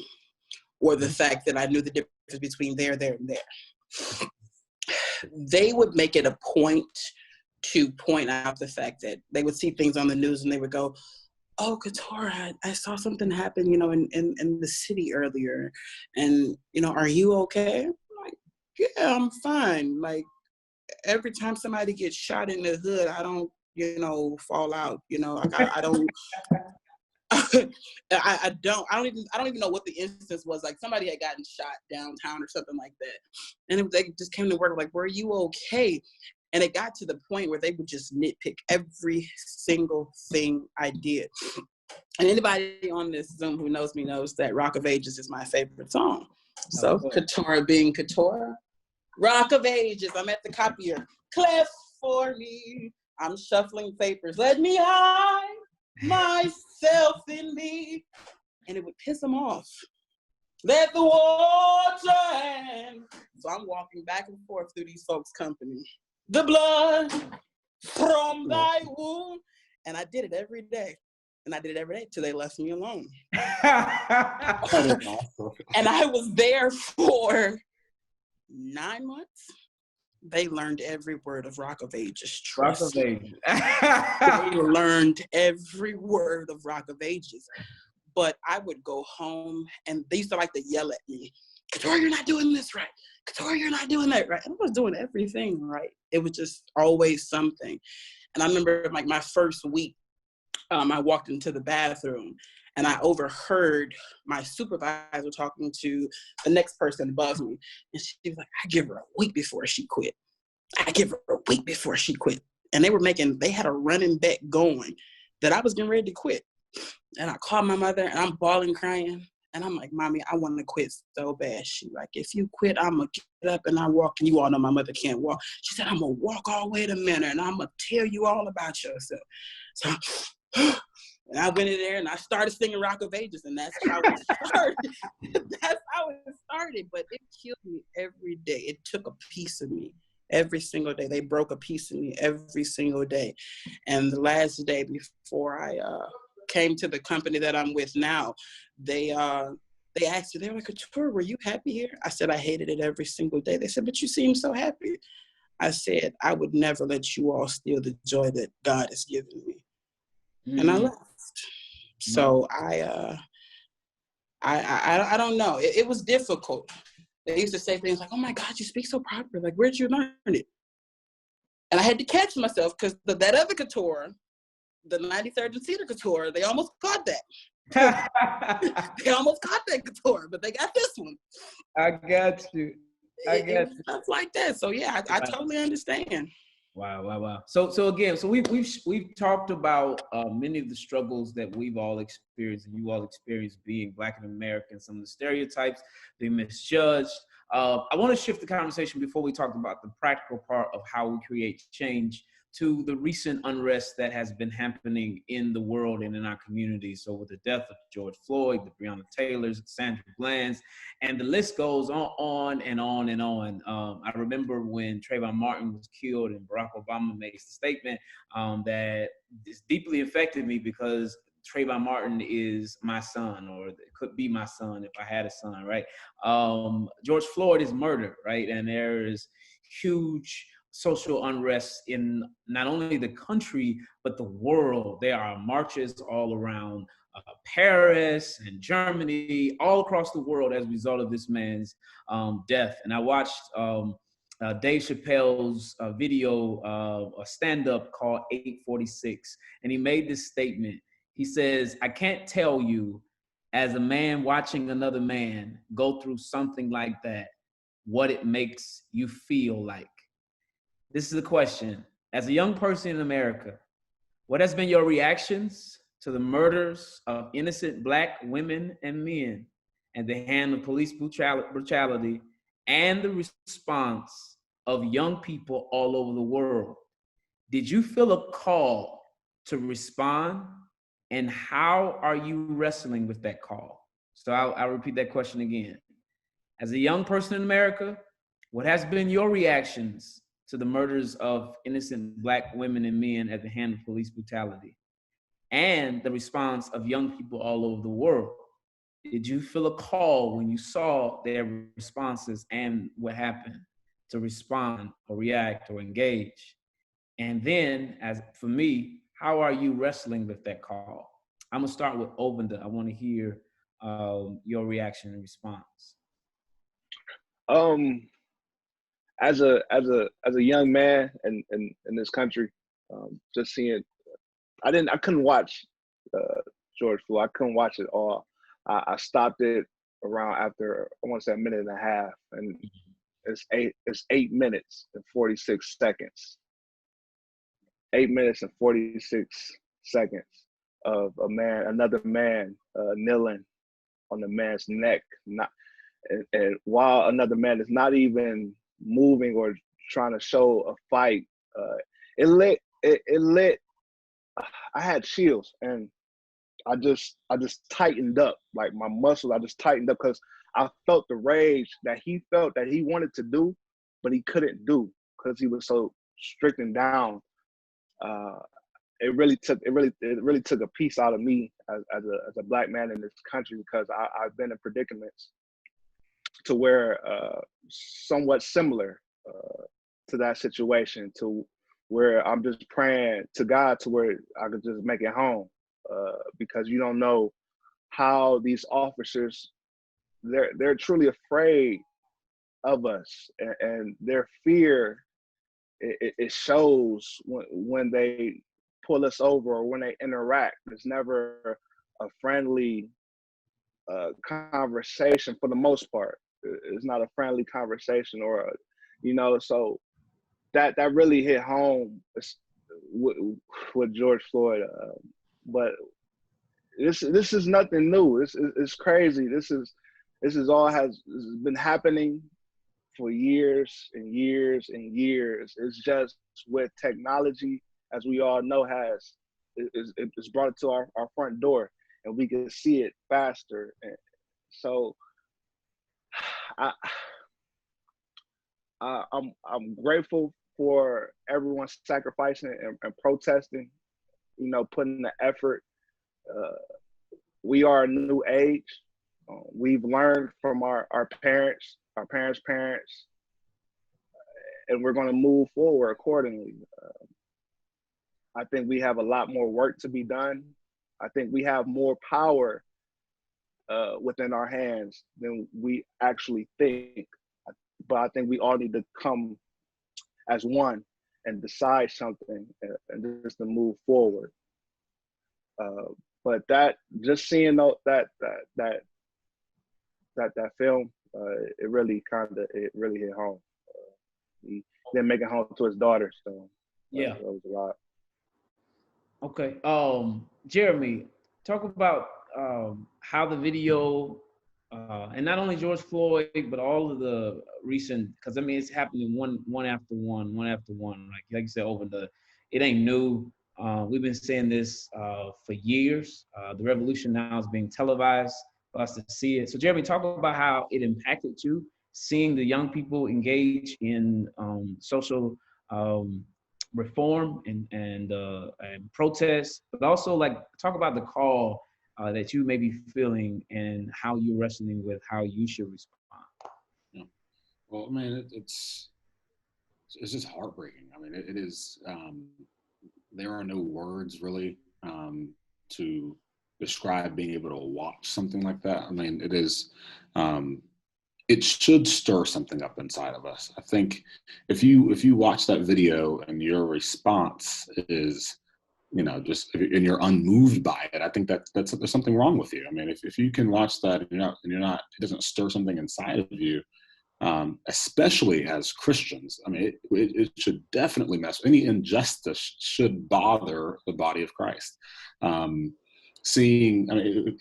or the fact that I knew the difference between there, and there. They would make it a point to point out the fact that they would see things on the news and they would go, oh, Katora, I saw something happen, you know, in the city earlier. And, you know, are you okay? I'm like, yeah, I'm fine. Like, every time somebody gets shot in the hood, I don't, you know, fall out, you know, like I don't, I don't even know what the instance was. Like, somebody had gotten shot downtown or something like that. And they just came to work like, were you okay? And it got to the point where they would just nitpick every single thing I did. And anybody on this Zoom who knows me knows that Rock of Ages is my favorite song. So Katora being Katora, Rock of Ages, I'm at the copier. Clef for me, I'm shuffling papers. Let me hide myself in me. And it would piss them off. Let the water in. So I'm walking back and forth through these folks' company. The blood from thy womb. And I did it every day. And I did it every day till they left me alone. And I was there for 9 months. They learned every word of Rock of Ages. Trust Rock of Ages. They learned every word of Rock of Ages. But I would go home and they used to like to yell at me. Katora, you're not doing this right. Katora, you're not doing that right. And I was doing everything right. It was just always something. And I remember like my first week, I walked into the bathroom and I overheard my supervisor talking to the next person above me. And she was like, I give her a week before she quit. I give her a week before she quit. And they had a running bet going that I was getting ready to quit. And I called my mother and I'm bawling, crying. And I'm like, Mommy, I want to quit so bad. She like, if you quit, I'm going to get up and I walk. And you all know my mother can't walk. She said, I'm going to walk all the way to Manor and I'm going to tell you all about yourself. So And I went in there and I started singing Rock of Ages, and that's how it started. That's how it started, but it killed me every day. It took a piece of me every single day. They broke a piece of me every single day. And the last day before I came to the company that I'm with now, they asked me, they were like, Couture, were you happy here? I said, I hated it every single day. They said, but you seem so happy. I said, I would never let you all steal the joy that God has given me. And I left. So I don't know. It was difficult. They used to say things like, oh my God, you speak so proper. Like, where'd you learn it? And I had to catch myself because that other Couture, the 93rd and Cedar Couture, they almost caught that. They almost caught that Couture, but they got this one.
I got you.
It was stuff like that. So yeah, I totally understand.
Wow. So again, we've talked about many of the struggles that we've all experienced and you all experienced being Black and American, some of the stereotypes, being misjudged. I want to shift the conversation before we talk about the practical part of how we create change to the recent unrest that has been happening in the world and in our communities. So with the death of George Floyd, the Breonna Taylors, Sandra Bland's, and the list goes on and on and on. I remember when Trayvon Martin was killed and Barack Obama made a statement that this deeply affected me because Trayvon Martin is my son, or it could be my son if I had a son, right? George Floyd is murdered, right? And there is huge social unrest in not only the country, but the world. There are marches all around Paris and Germany, all across the world as a result of this man's death. And I watched Dave Chappelle's video, a stand-up called 846, and he made this statement. He says, I can't tell you as a man watching another man go through something like that, what it makes you feel like. This is the question. As a young person in America, what has been your reactions to the murders of innocent Black women and men at the hand of police brutality and the response of young people all over the world? Did you feel a call to respond? And how are you wrestling with that call? So I'll repeat that question again. As a young person in America, what has been your reactions to the murders of innocent Black women and men at the hand of police brutality and the response of young people all over the world? Did you feel a call when you saw their responses and what happened to respond or react or engage? And then, as for me, how are you wrestling with that call? I'm gonna start with Ovenda. I want to hear your reaction and response.
As a young man in this country, just seeing, I couldn't watch George Floyd. I couldn't watch it all. I stopped it around after, I want to say, a minute and a half, and it's 8 minutes and 46 seconds. 8 minutes and 46 seconds of another man kneeling on the man's neck, and while another man is not even moving or trying to show a fight, it lit. I had chills, and I just tightened up, like my muscles. I just tightened up because I felt the rage that he felt that he wanted to do, but he couldn't do because he was so stricken down. It really took a piece out of me as a Black man in this country, because I've been in predicaments to where somewhat similar to that situation, to where I'm just praying to God to where I could just make it home, because you don't know how these officers, they're truly afraid of us, and their fear, it shows when they pull us over or when they interact. It's never a friendly conversation for the most part. It's not a friendly conversation, or so that really hit home with George Floyd. But this is nothing new. It's crazy. This is all has been happening for years and years and years. It's just with technology, as we all know, has it's brought it to our front door, and we can see it faster. And so I'm grateful for everyone sacrificing and protesting, you know, putting the effort. We are a new age. We've learned from our parents, our parents' parents, and we're going to move forward accordingly. I think we have a lot more work to be done. I think we have more power within our hands than we actually think. But I think we all need to come as one and decide something and just to move forward. But that, just seeing that film, it really hit home. He didn't make it home to his daughter, so
Yeah,
that was a lot.
okay. Jeremy, talk about how the video, and not only George Floyd, but all of the recent, because I mean it's happening one after one. Like you said, it ain't new. We've been saying this for years. The revolution now is being televised for us to see it. So Jeremy, talk about how it impacted you, seeing the young people engage in social reform and protest, but also like talk about the call that you may be feeling and how you're wrestling with how you should respond.
Yeah. Well, I mean, it's just heartbreaking. I mean, it is. There are no words really to describe being able to watch something like that. I mean, it is. It should stir something up inside of us. I think if you watch that video and your response is, you know, and you're unmoved by it, I think that's there's something wrong with you. I mean, if you can watch that and you're not, it doesn't stir something inside of you, especially as Christians. I mean, it should definitely any injustice should bother the body of Christ. Seeing, I mean,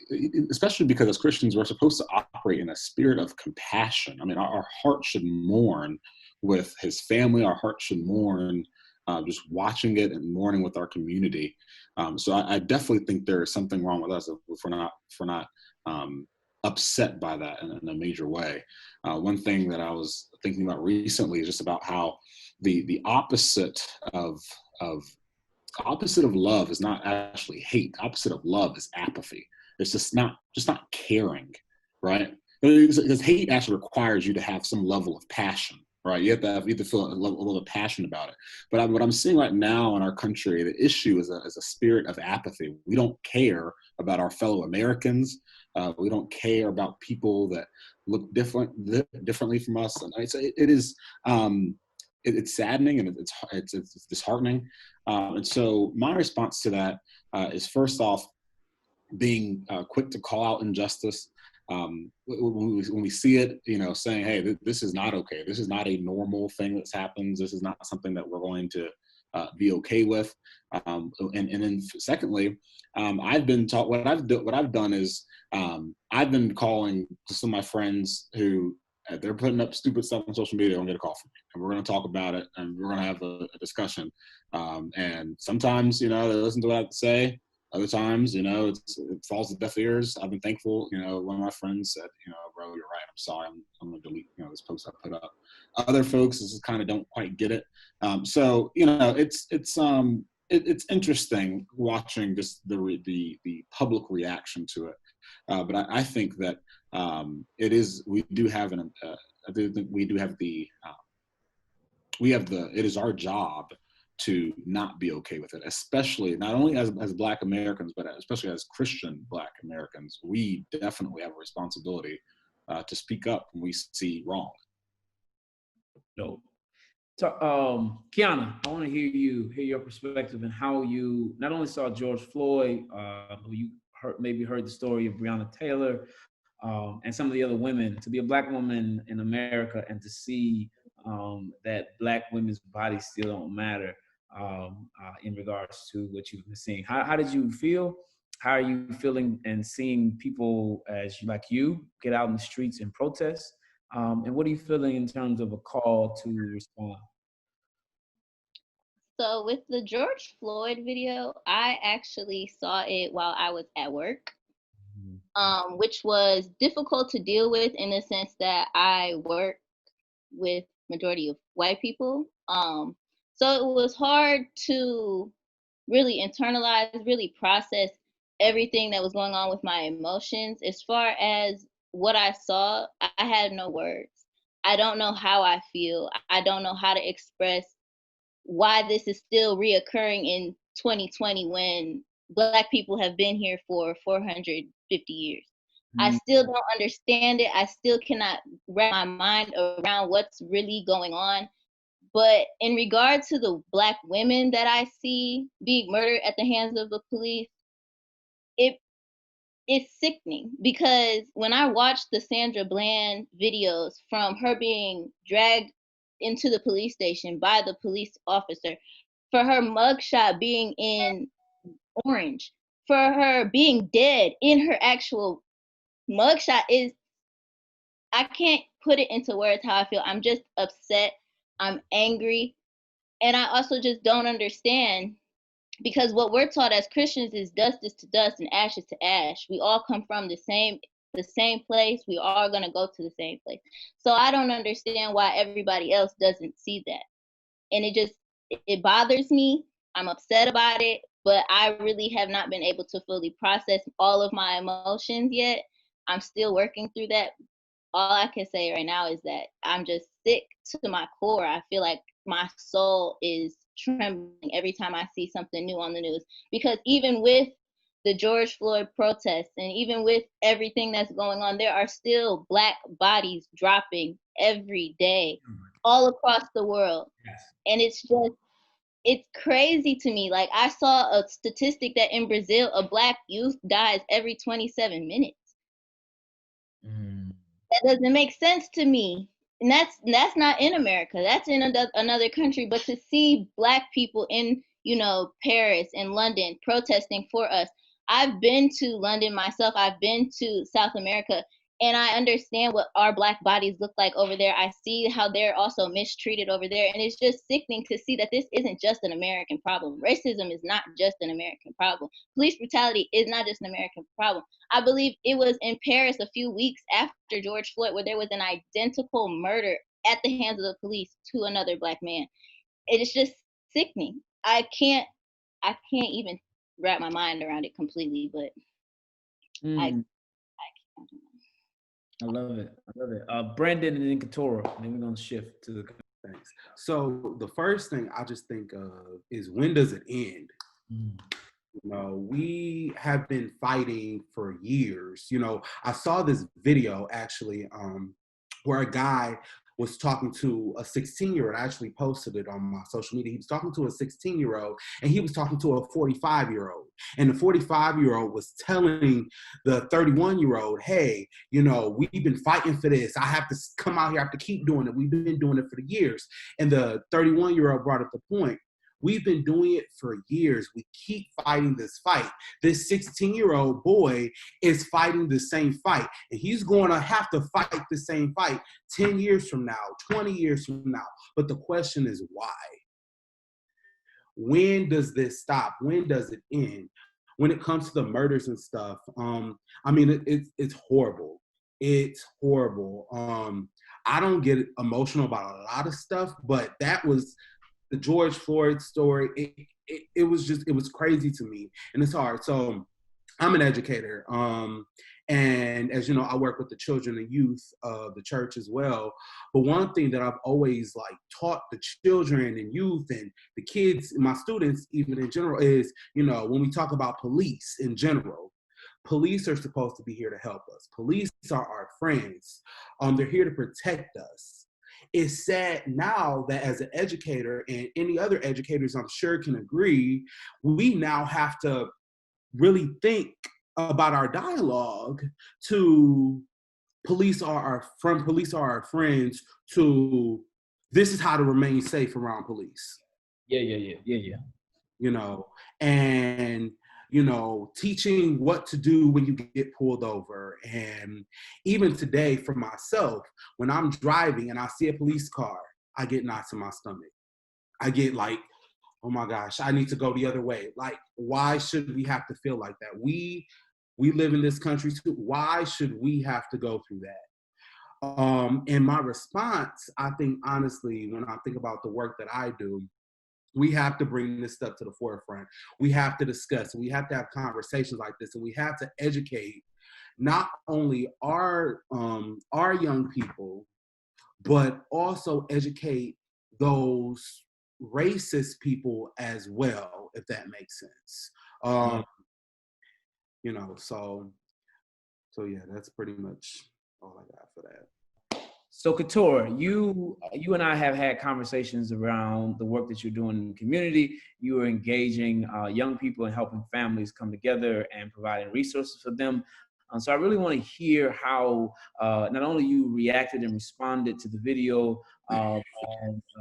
especially because as Christians, we're supposed to operate in a spirit of compassion. I mean, our heart should mourn with his family. Our heart should mourn just watching it and mourning with our community. So I definitely think there is something wrong with us if we're not upset by that in a major way. One thing that I was thinking about recently is just about how the opposite of love is not actually hate. Opposite of love is apathy. It's just not caring, right? Because hate actually requires you to have some level of passion, right? You have to feel a level of passion about it. But what I'm seeing right now in our country, the issue is a spirit of apathy. We don't care about our fellow Americans. We don't care about people that look differently from us. And it's saddening and it's disheartening. And so my response to that is, first off, being quick to call out injustice. When we see it, you know, saying, hey, this is not okay. This is not a normal thing that happens. This is not something that we're going to be okay with. And then secondly, I've been taught what I've done is I've been calling to some of my friends who they're putting up stupid stuff on social media. I'm going to call from me, and we're going to talk about it, and we're going to have a discussion. And sometimes, you know, they listen to what I have to say. Other times, you know, it falls to deaf ears. I've been thankful. You know, one of my friends said, you know, bro, you're right. I'm sorry. I'm going to delete, you know, this post I put up. Other folks just kind of don't quite get it. So, you know, it's interesting watching just the public reaction to it. But I think that it is. We do have it is our job to not be okay with it, especially not only as Black Americans, but especially as Christian Black Americans. We definitely have a responsibility to speak up when we see wrong.
No. So, Kiana, I want to hear your perspective and how you not only saw George Floyd, but you maybe heard the story of Breonna Taylor, and some of the other women. To be a Black woman in America and to see that Black women's bodies still don't matter in regards to what you've been seeing. How did you feel? How are you feeling and seeing people like you get out in the streets and protest? And what are you feeling in terms of a call to respond?
So with the George Floyd video, I actually saw it while I was at work, which was difficult to deal with in the sense that I work with majority of white people. So it was hard to really internalize, really process everything that was going on with my emotions. As far as what I saw, I had no words. I don't know how I feel. I don't know how to express why this is still reoccurring in 2020 when Black people have been here for 450 years. I still don't understand it. I still cannot wrap my mind around what's really going on. But in regard to the Black women that I see being murdered at the hands of the police, it it's sickening because when I watched the Sandra Bland videos from her being dragged into the police station by the police officer, for her mugshot being in orange, for her being dead in her actual mugshot, is I can't put it into words how I feel. I'm just upset. I'm angry. And I also just don't understand because what we're taught as Christians is dust is to dust and ashes to ash. We all come from the same place. We all gonna go to the same place. So I don't understand why everybody else doesn't see that. And it bothers me. I'm upset about it, but I really have not been able to fully process all of my emotions yet. I'm still working through that. All I can say right now is that I'm just sick to my core. I feel like my soul is trembling every time I see something new on the news. Because even with the George Floyd protests and even with everything that's going on, there are still Black bodies dropping every day all across the world.
Yes.
And it's crazy to me. Like I saw a statistic that in Brazil, a Black youth dies every 27 minutes. That doesn't make sense to me. And that's not in America. That's in another country. But to see Black people in, Paris and London protesting for us. I've been to London myself. I've been to South America. And I understand what our Black bodies look like over there. I see how they're also mistreated over there. And it's just sickening to see that this isn't just an American problem. Racism is not just an American problem. Police brutality is not just an American problem. I believe it was in Paris a few weeks after George Floyd where there was an identical murder at the hands of the police to another Black man. It is just sickening. I can't even wrap my mind around it completely, but I
love it. I love it. Brandon and then Katora, and then we're gonna shift to the.
Thanks. So the first thing I just think of is, when does it end? We have been fighting for years. I saw this video actually where a guy was talking to a 16-year-old. I actually posted it on my social media. He was talking to a 16-year-old and he was talking to a 45-year-old. And the 45-year-old was telling the 31-year-old, hey, we've been fighting for this. I have to come out here. I have to keep doing it. We've been doing it for years. And the 31-year-old brought up the point. We've been doing it for years. We keep fighting this fight. This 16-year-old boy is fighting the same fight. And he's going to have to fight the same fight 10 years from now, 20 years from now. But the question is why? When does this stop? When does it end? When it comes to the murders and stuff, it's horrible. It's horrible. I don't get emotional about a lot of stuff, but that was the George Floyd story. It was crazy to me, and it's hard. So I'm an educator, and as you know, I work with the children and youth of the church as well. But one thing that I've always taught the children and youth and the kids, my students even in general, is when we talk about police in general, police are supposed to be here to help us. Police are our friends. They're here to protect us. It's sad now that as an educator, and any other educators I'm sure can agree, we now have to really think about our dialogue to police are our friends, to this is how to remain safe around police.
Yeah.
And teaching what to do when you get pulled over. And even today for myself, when I'm driving and I see a police car, I get knots in my stomach. I get oh my gosh, I need to go the other way. Like, why should we have to feel like that? We live in this country too. Why should we have to go through that? And my response, I think, honestly, when I think about the work that I do, we have to bring this stuff to the forefront. We have to discuss. We have to have conversations like this, and we have to educate not only our young people, but also educate those racist people as well, if that makes sense. You know, so yeah, that's pretty much all I got for that.
So Couture, you and I have had conversations around the work that you're doing in the community. You are engaging young people and helping families come together and providing resources for them. So I really want to hear how not only you reacted and responded to the video, and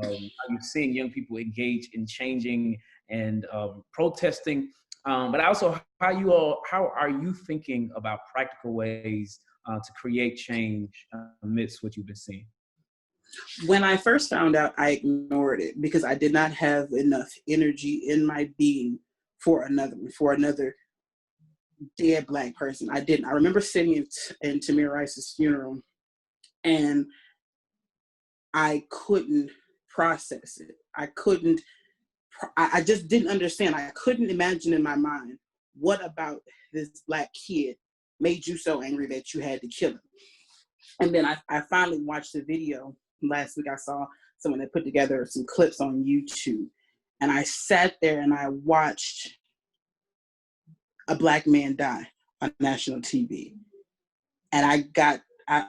how you're seeing young people engage in changing and protesting, but also how are you thinking about practical ways to create change amidst what you've been seeing?
When I first found out, I ignored it because I did not have enough energy in my being for another dead Black person. I didn't. I remember sitting in Tamir Rice's funeral, and I couldn't process it. I just didn't understand. I couldn't imagine in my mind, what about this Black kid made you so angry that you had to kill him? And then I finally watched the video. Last week I saw someone that put together some clips on YouTube. And I sat there and I watched a Black man die on national TV. And I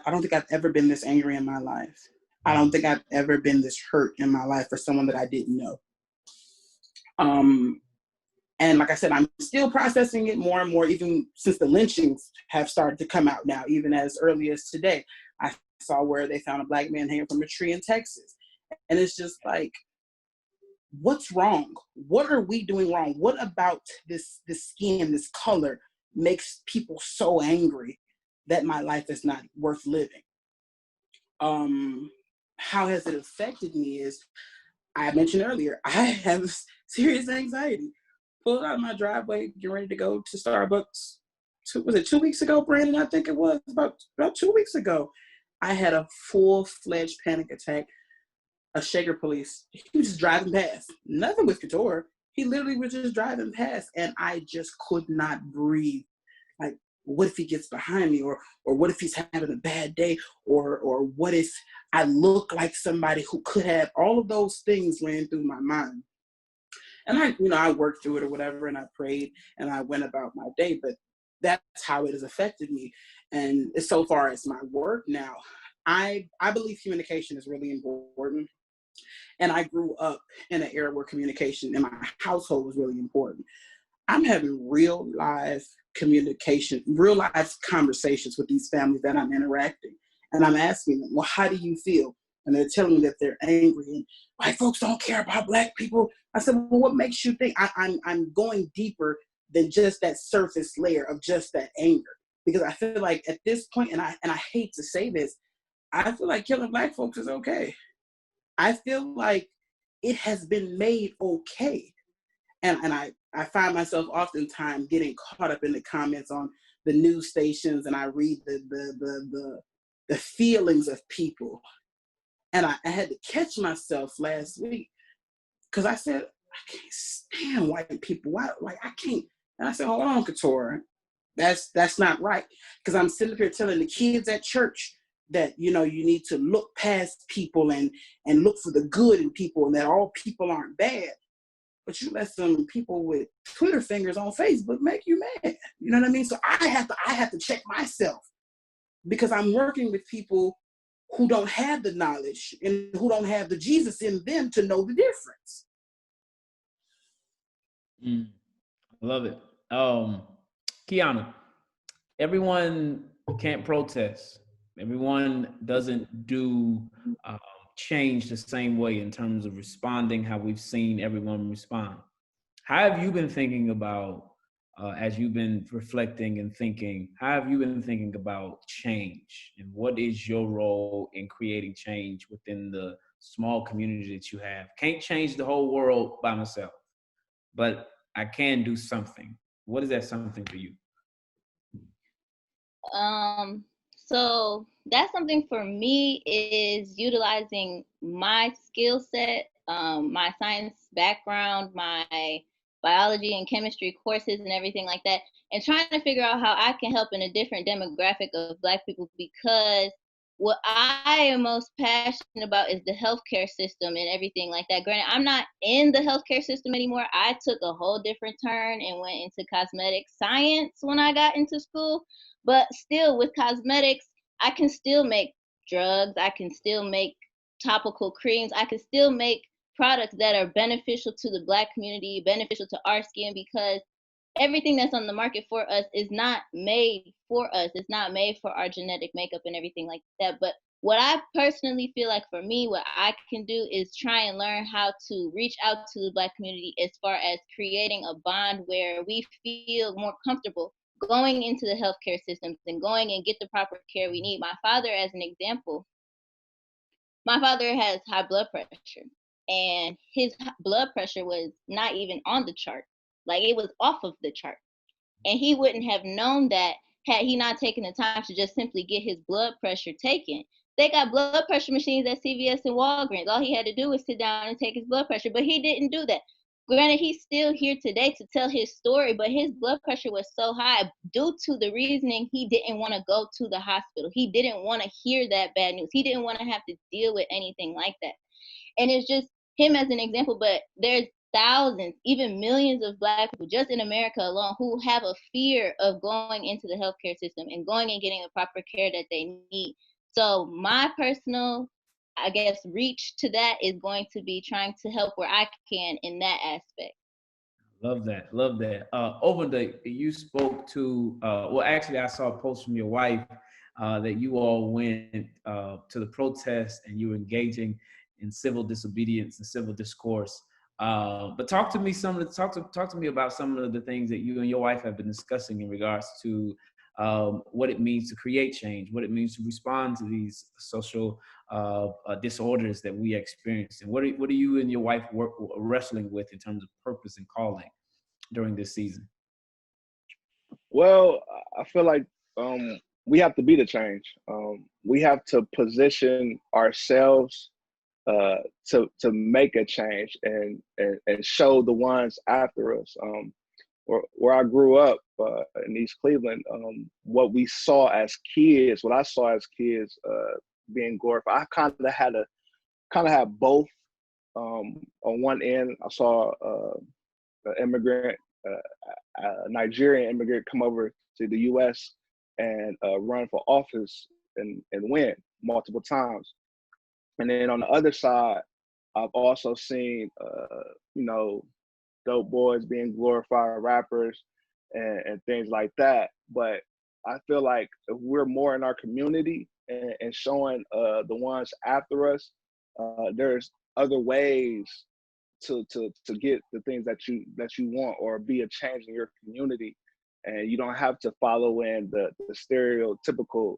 don't think I've ever been this angry in my life. I don't think I've ever been this hurt in my life for someone that I didn't know. And like I said, I'm still processing it more and more, even since the lynchings have started to come out now, even as early as today. I saw where they found a Black man hanging from a tree in Texas. And it's just like, what's wrong? What are we doing wrong? What about this skin, this color makes people so angry that my life is not worth living? How has it affected me is, I mentioned earlier, I have serious anxiety. Pulled out of my driveway, getting ready to go to Starbucks. Was it 2 weeks ago, Brandon? I think it was about 2 weeks ago. I had a full-fledged panic attack. A Shaker police, he was just driving past. Nothing with Couture. He literally was just driving past, and I just could not breathe. Like, what if he gets behind me? Or what if he's having a bad day? Or what if I look like somebody who could have? All of those things ran through my mind. And I worked through it or whatever, and I prayed, and I went about my day, but that's how it has affected me. And so far as my work now, I believe communication is really important. And I grew up in an era where communication in my household was really important. I'm having real life communication, real life conversations with these families that I'm interacting. And I'm asking them, well, how do you feel? And they're telling me that they're angry and white folks don't care about Black people. I said, well, what makes you think? I'm going deeper than just that surface layer of just that anger. Because I feel like at this point, and I hate to say this, I feel like killing Black folks is okay. I feel like it has been made okay. And I find myself oftentimes getting caught up in the comments on the news stations, and I read the feelings of people. And I had to catch myself last week because I said, I can't stand white people. Why? Like, I can't. And I said, hold on, Couture. That's not right. Because I'm sitting up here telling the kids at church that, you need to look past people and look for the good in people, and that all people aren't bad. But you let some people with Twitter fingers on Facebook make you mad. You know what I mean? So I have to check myself, because I'm working with people who don't have the knowledge and who don't have the Jesus in them to know the difference.
I love it. Kiana, everyone can't protest. Everyone doesn't do change the same way in terms of responding how we've seen everyone respond. How have you been thinking about, as you've been reflecting and thinking, how have you been thinking about change? And what is your role in creating change within the small community that you have? Can't change the whole world by myself. but I can do something. What is that something for you?
So that's something for me is utilizing my skill set, my science background, my biology and chemistry courses and everything like that, and trying to figure out how I can help in a different demographic of Black people, because what I am most passionate about is the healthcare system and everything like that. Granted, I'm not in the healthcare system anymore. I took a whole different turn and went into cosmetic science when I got into school. But still, with cosmetics, I can still make drugs. I can still make topical creams. I can still make products that are beneficial to the Black community, beneficial to our skin, because everything that's on the market for us is not made for us. It's not made for our genetic makeup and everything like that. But what I personally feel like for me, what I can do is try and learn how to reach out to the Black community as far as creating a bond where we feel more comfortable going into the healthcare systems and going and get the proper care we need. My father, as an example, my father has high blood pressure, and his blood pressure was not even on the chart. Like, it was off of the chart. And he wouldn't have known that had he not taken the time to just simply get his blood pressure taken. They got blood pressure machines at CVS and Walgreens. All he had to do was sit down and take his blood pressure, but he didn't do that. Granted, he's still here today to tell his story, but his blood pressure was so high due to the reasoning he didn't want to go to the hospital. He didn't want to hear that bad news. He didn't want to have to deal with anything like that. And it's just him as an example, but there's thousands, even millions of Black people just in America alone who have a fear of going into the healthcare system and going and getting the proper care that they need. So my personal, I guess, reach to that is going to be trying to help where I can in that aspect.
Love that. Love that. Over the, you spoke to, well, actually, I saw a post from your wife that you all went to the protest and you were engaging in civil disobedience and civil discourse. But talk to me talk to me about some of the things that you and your wife have been discussing in regards to what it means to create change, what it means to respond to these social disorders that we experience, and what are you and your wife wrestling with in terms of purpose and calling during this season?
Well, I feel like we have to be the change. We have to position ourselves to make a change and show the ones after us. Where I grew up in East Cleveland, what we saw as kids, what I saw as kids being glorified, I kind of had both. On one end, I saw an immigrant, a Nigerian immigrant, come over to the U.S. and run for office and win multiple times. And then on the other side, I've also seen, dope boys being glorified, rappers, and things like that. But I feel like if we're more in our community and showing the ones after us, there's other ways to get the things that you want or be a change in your community. And you don't have to follow in the stereotypical,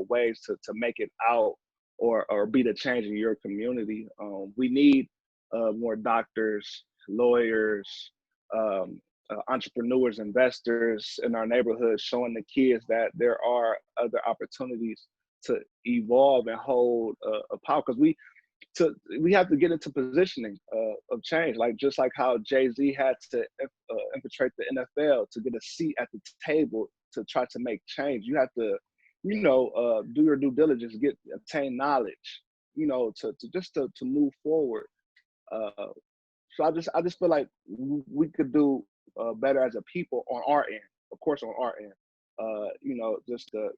ways to make it out or be the change in your community. We need more doctors, lawyers, entrepreneurs, investors in our neighborhoods, showing the kids that there are other opportunities to evolve and hold a power. Because we have to get into positioning of change, just like how Jay-Z had to infiltrate the NFL to get a seat at the table to try to make change. You have to, do your due diligence, obtain knowledge, to move forward. So I just feel like we could do better as a people on our end, of course, on our end. Just to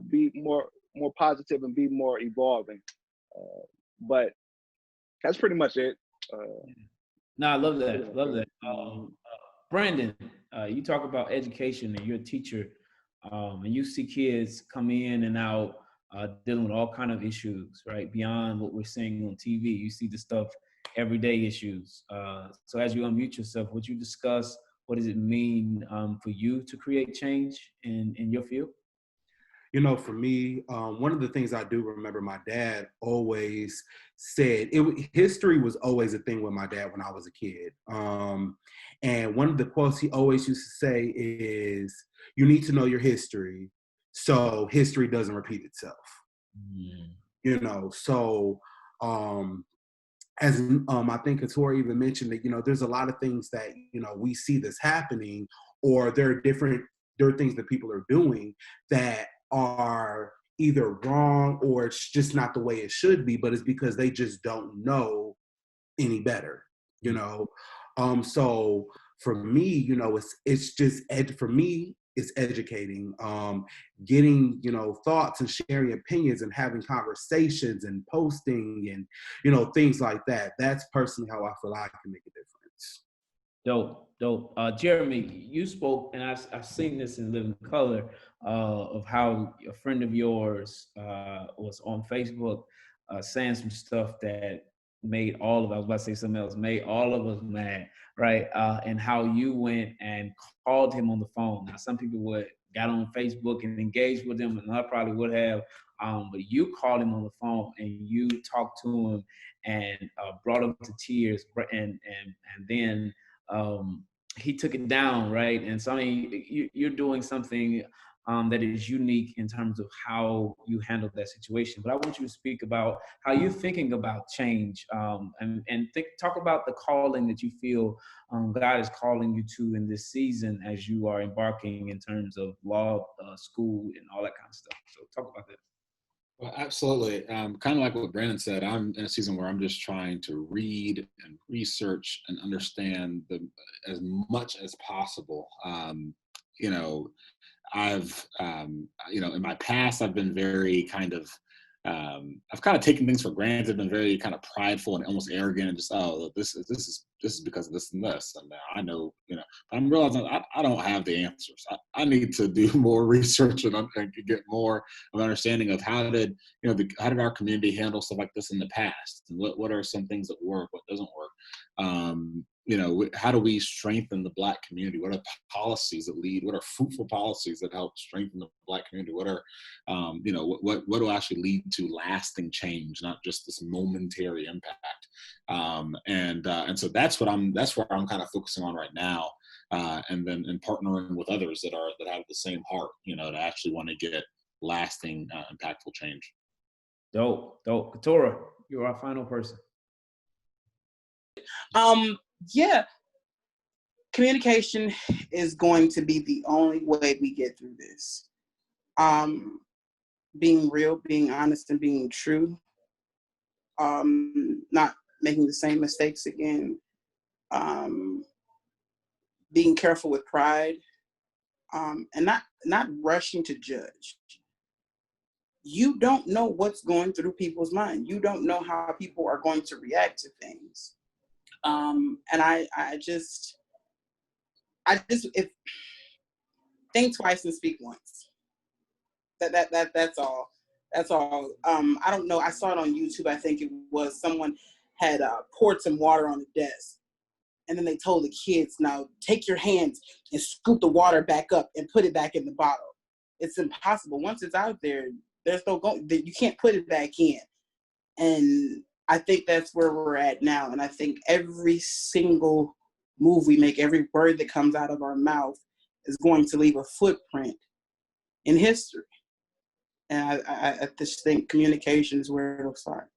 be more positive and be more evolving. But that's pretty much it.
No, I love that. Love that. Brandon, you talk about education and you're a teacher, and you see kids come in and out dealing with all kind of issues, right? Beyond what we're seeing on TV, you see the stuff, everyday issues. So as you unmute yourself, would you discuss what does it mean for you to create change in your field?
You know, for me, one of the things I do remember my dad always said, history was always a thing with my dad when I was a kid. And one of the quotes he always used to say is, you need to know your history so history doesn't repeat itself.
Mm.
You know, so as I think Katora even mentioned that, you know, there's a lot of things that, you know, we see this happening, or there are things that people are doing that are either wrong or it's just not the way it should be, but it's because they just don't know any better, you know? So for me, you know, it's just for me, it's educating, getting, you know, thoughts and sharing opinions and having conversations and posting and, you know, things like that. That's personally how I feel I can make a difference.
Dope, dope. Jeremy, you spoke, and I've seen this in Living Color, of how a friend of yours was on Facebook saying some stuff that made all of, I was about to say something else, made all of us mad, right? And how you went and called him on the phone. Now, some people got on Facebook and engaged with him, and I probably would have, but you called him on the phone and you talked to him and brought him to tears, and then he took it down, right? And so, I mean, you're doing something that is unique in terms of how you handled that situation. But I want you to speak about how you're thinking about change, and talk about the calling that you feel God is calling you to in this season as you are embarking in terms of law, school, and all that kind of stuff. So talk about that.
Well, absolutely. Kind of like what Brandon said, I'm in a season where I'm just trying to read and research and understand as much as possible. You know, you know, in my past, I've been very kind of, I've kind of taken things for granted, been very kind of prideful and almost arrogant, and just, oh, this is because of this and this, and I know, you know. But I'm realizing I don't have the answers. I need to do more research and get more of an understanding of how did our community handle stuff like this in the past, and what are some things that work, what doesn't work. You know, how do we strengthen the Black community? What are policies that lead? What are fruitful policies that help strengthen the Black community? What are, you know, what will actually lead to lasting change, not just this momentary impact? And so that's where I'm kind of focusing on right now, and partnering with others that have the same heart, you know, to actually want to get lasting, impactful change.
Dope. Katora, you're our final person.
Yeah, communication is going to be the only way we get through this. Being real, being honest, and being true. Not making the same mistakes again. Being careful with pride, and not rushing to judge. You don't know what's going through people's mind. You don't know how people are going to react to things. And I just if think twice and speak once. That's all. That's all. I don't know. I saw it on YouTube. I think it was someone had poured some water on the desk, and then they told the kids, "Now take your hands and scoop the water back up and put it back in the bottle." It's impossible. Once it's out there, there's no going. You can't put it back in. And I think that's where we're at now. And I think every single move we make, every word that comes out of our mouth is going to leave a footprint in history. And I just think communication is where it'll start.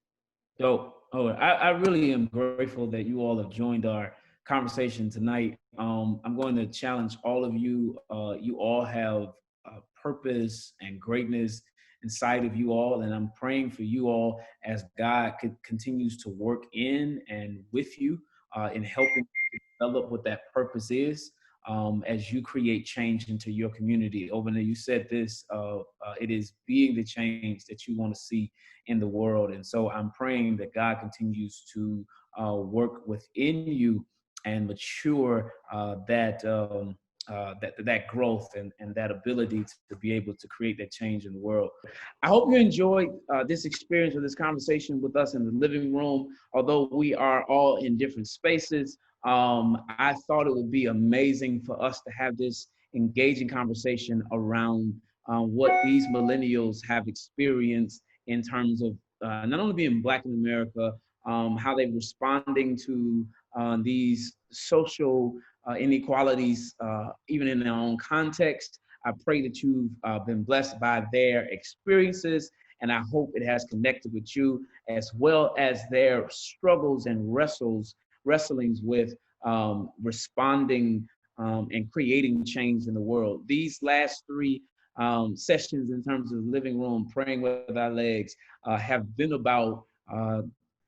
Dope. Oh, I really am grateful that you all have joined our conversation tonight. I'm going to challenge all of you. You all have purpose and greatness inside of you all, and I'm praying for you all as God continues to work in and with you in helping develop what that purpose is, as you create change into your community. Obana, you said this, it is being the change that you want to see in the world. And so I'm praying that God continues to work within you and mature that growth and that ability to be able to create that change in the world. I hope you enjoyed this experience or this conversation with us in the living room. Although we are all in different spaces, I thought it would be amazing for us to have this engaging conversation around what these millennials have experienced in terms of not only being Black in America, how they're responding to these social inequalities, even in their own context. I pray that you've been blessed by their experiences, and I hope it has connected with you, as well as their struggles and wrestlings with responding and creating change in the world. These last three sessions in terms of living room, praying with our legs, have been about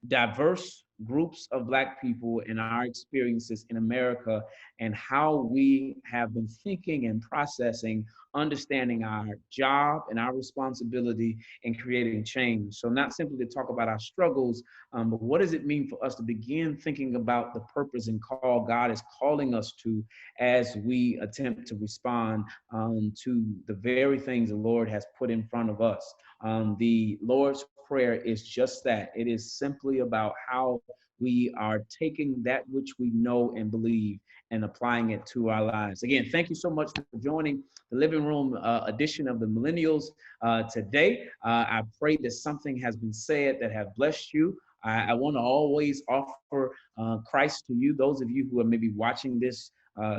diverse groups of Black people and our experiences in America, and how we have been thinking and processing, understanding our job and our responsibility in creating change. So not simply to talk about our struggles, but what does it mean for us to begin thinking about the purpose and call God is calling us to, as we attempt to respond to the very things the Lord has put in front of us. The Lord's Prayer is just that. It is simply about how we are taking that which we know and believe and applying it to our lives. Again, thank you so much for joining the Living Room edition of the Millennials today. I pray that something has been said that have blessed you. I want to always offer Christ to you. Those of you who are maybe watching this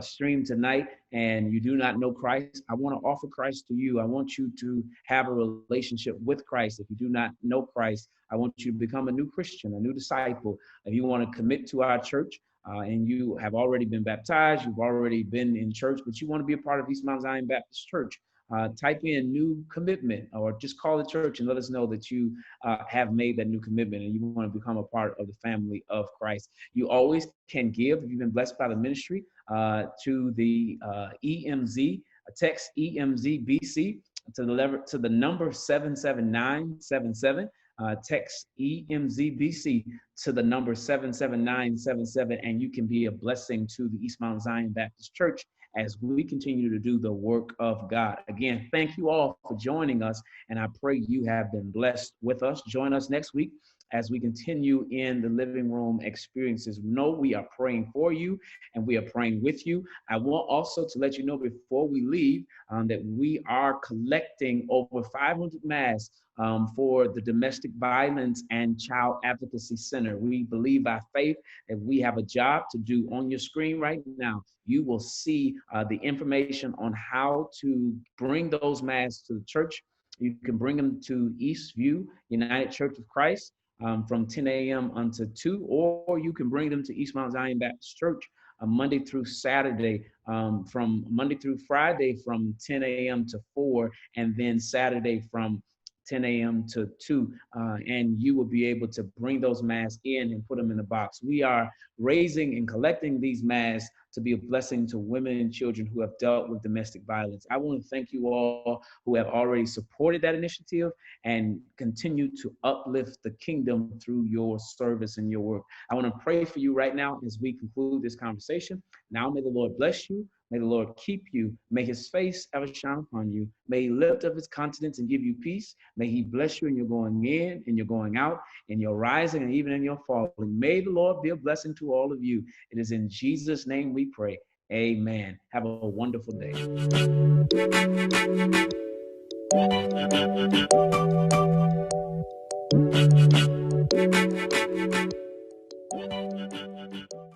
stream tonight and you do not know Christ, I want to offer Christ to you. I want you to have a relationship with Christ. If you do not know Christ, I want you to become a new Christian, a new disciple. If you want to commit to our church, and you have already been baptized, you've already been in church, but you want to be a part of East Mount Zion Baptist Church, type in new commitment, or just call the church and let us know that you have made that new commitment and you want to become a part of the family of Christ. You always can give, if you've been blessed by the ministry, to the EMZ, text EMZBC to the number 77977. Text EMZBC to the number 77977, and you can be a blessing to the East Mount Zion Baptist Church as we continue to do the work of God. Again, thank you all for joining us, and I pray you have been blessed with us. Join us next week as we continue in the living room experiences. Know we are praying for you and we are praying with you. I want also to let you know before we leave that we are collecting over 500 masks for the Domestic Violence and Child Advocacy Center. We believe by faith that we have a job to do. On your screen right now, you will see the information on how to bring those masks to the church. You can bring them to Eastview United Church of Christ from 10 a.m. until 2, or you can bring them to East Mount Zion Baptist Church Monday through Saturday, from Monday through Friday from 10 a.m. to 4, and then Saturday from 10 a.m. to 2, and you will be able to bring those masks in and put them in the box. We are raising and collecting these masks to be a blessing to women and children who have dealt with domestic violence. I want to thank you all who have already supported that initiative and continue to uplift the kingdom through your service and your work. I want to pray for you right now as we conclude this conversation. Now may the Lord bless you. May the Lord keep you. May his face ever shine upon you. May he lift up his countenance and give you peace. May he bless you in your going in and your going out, in your rising and even in your falling. May the Lord be a blessing to all of you. It is in Jesus' name we pray. Amen. Have a wonderful day.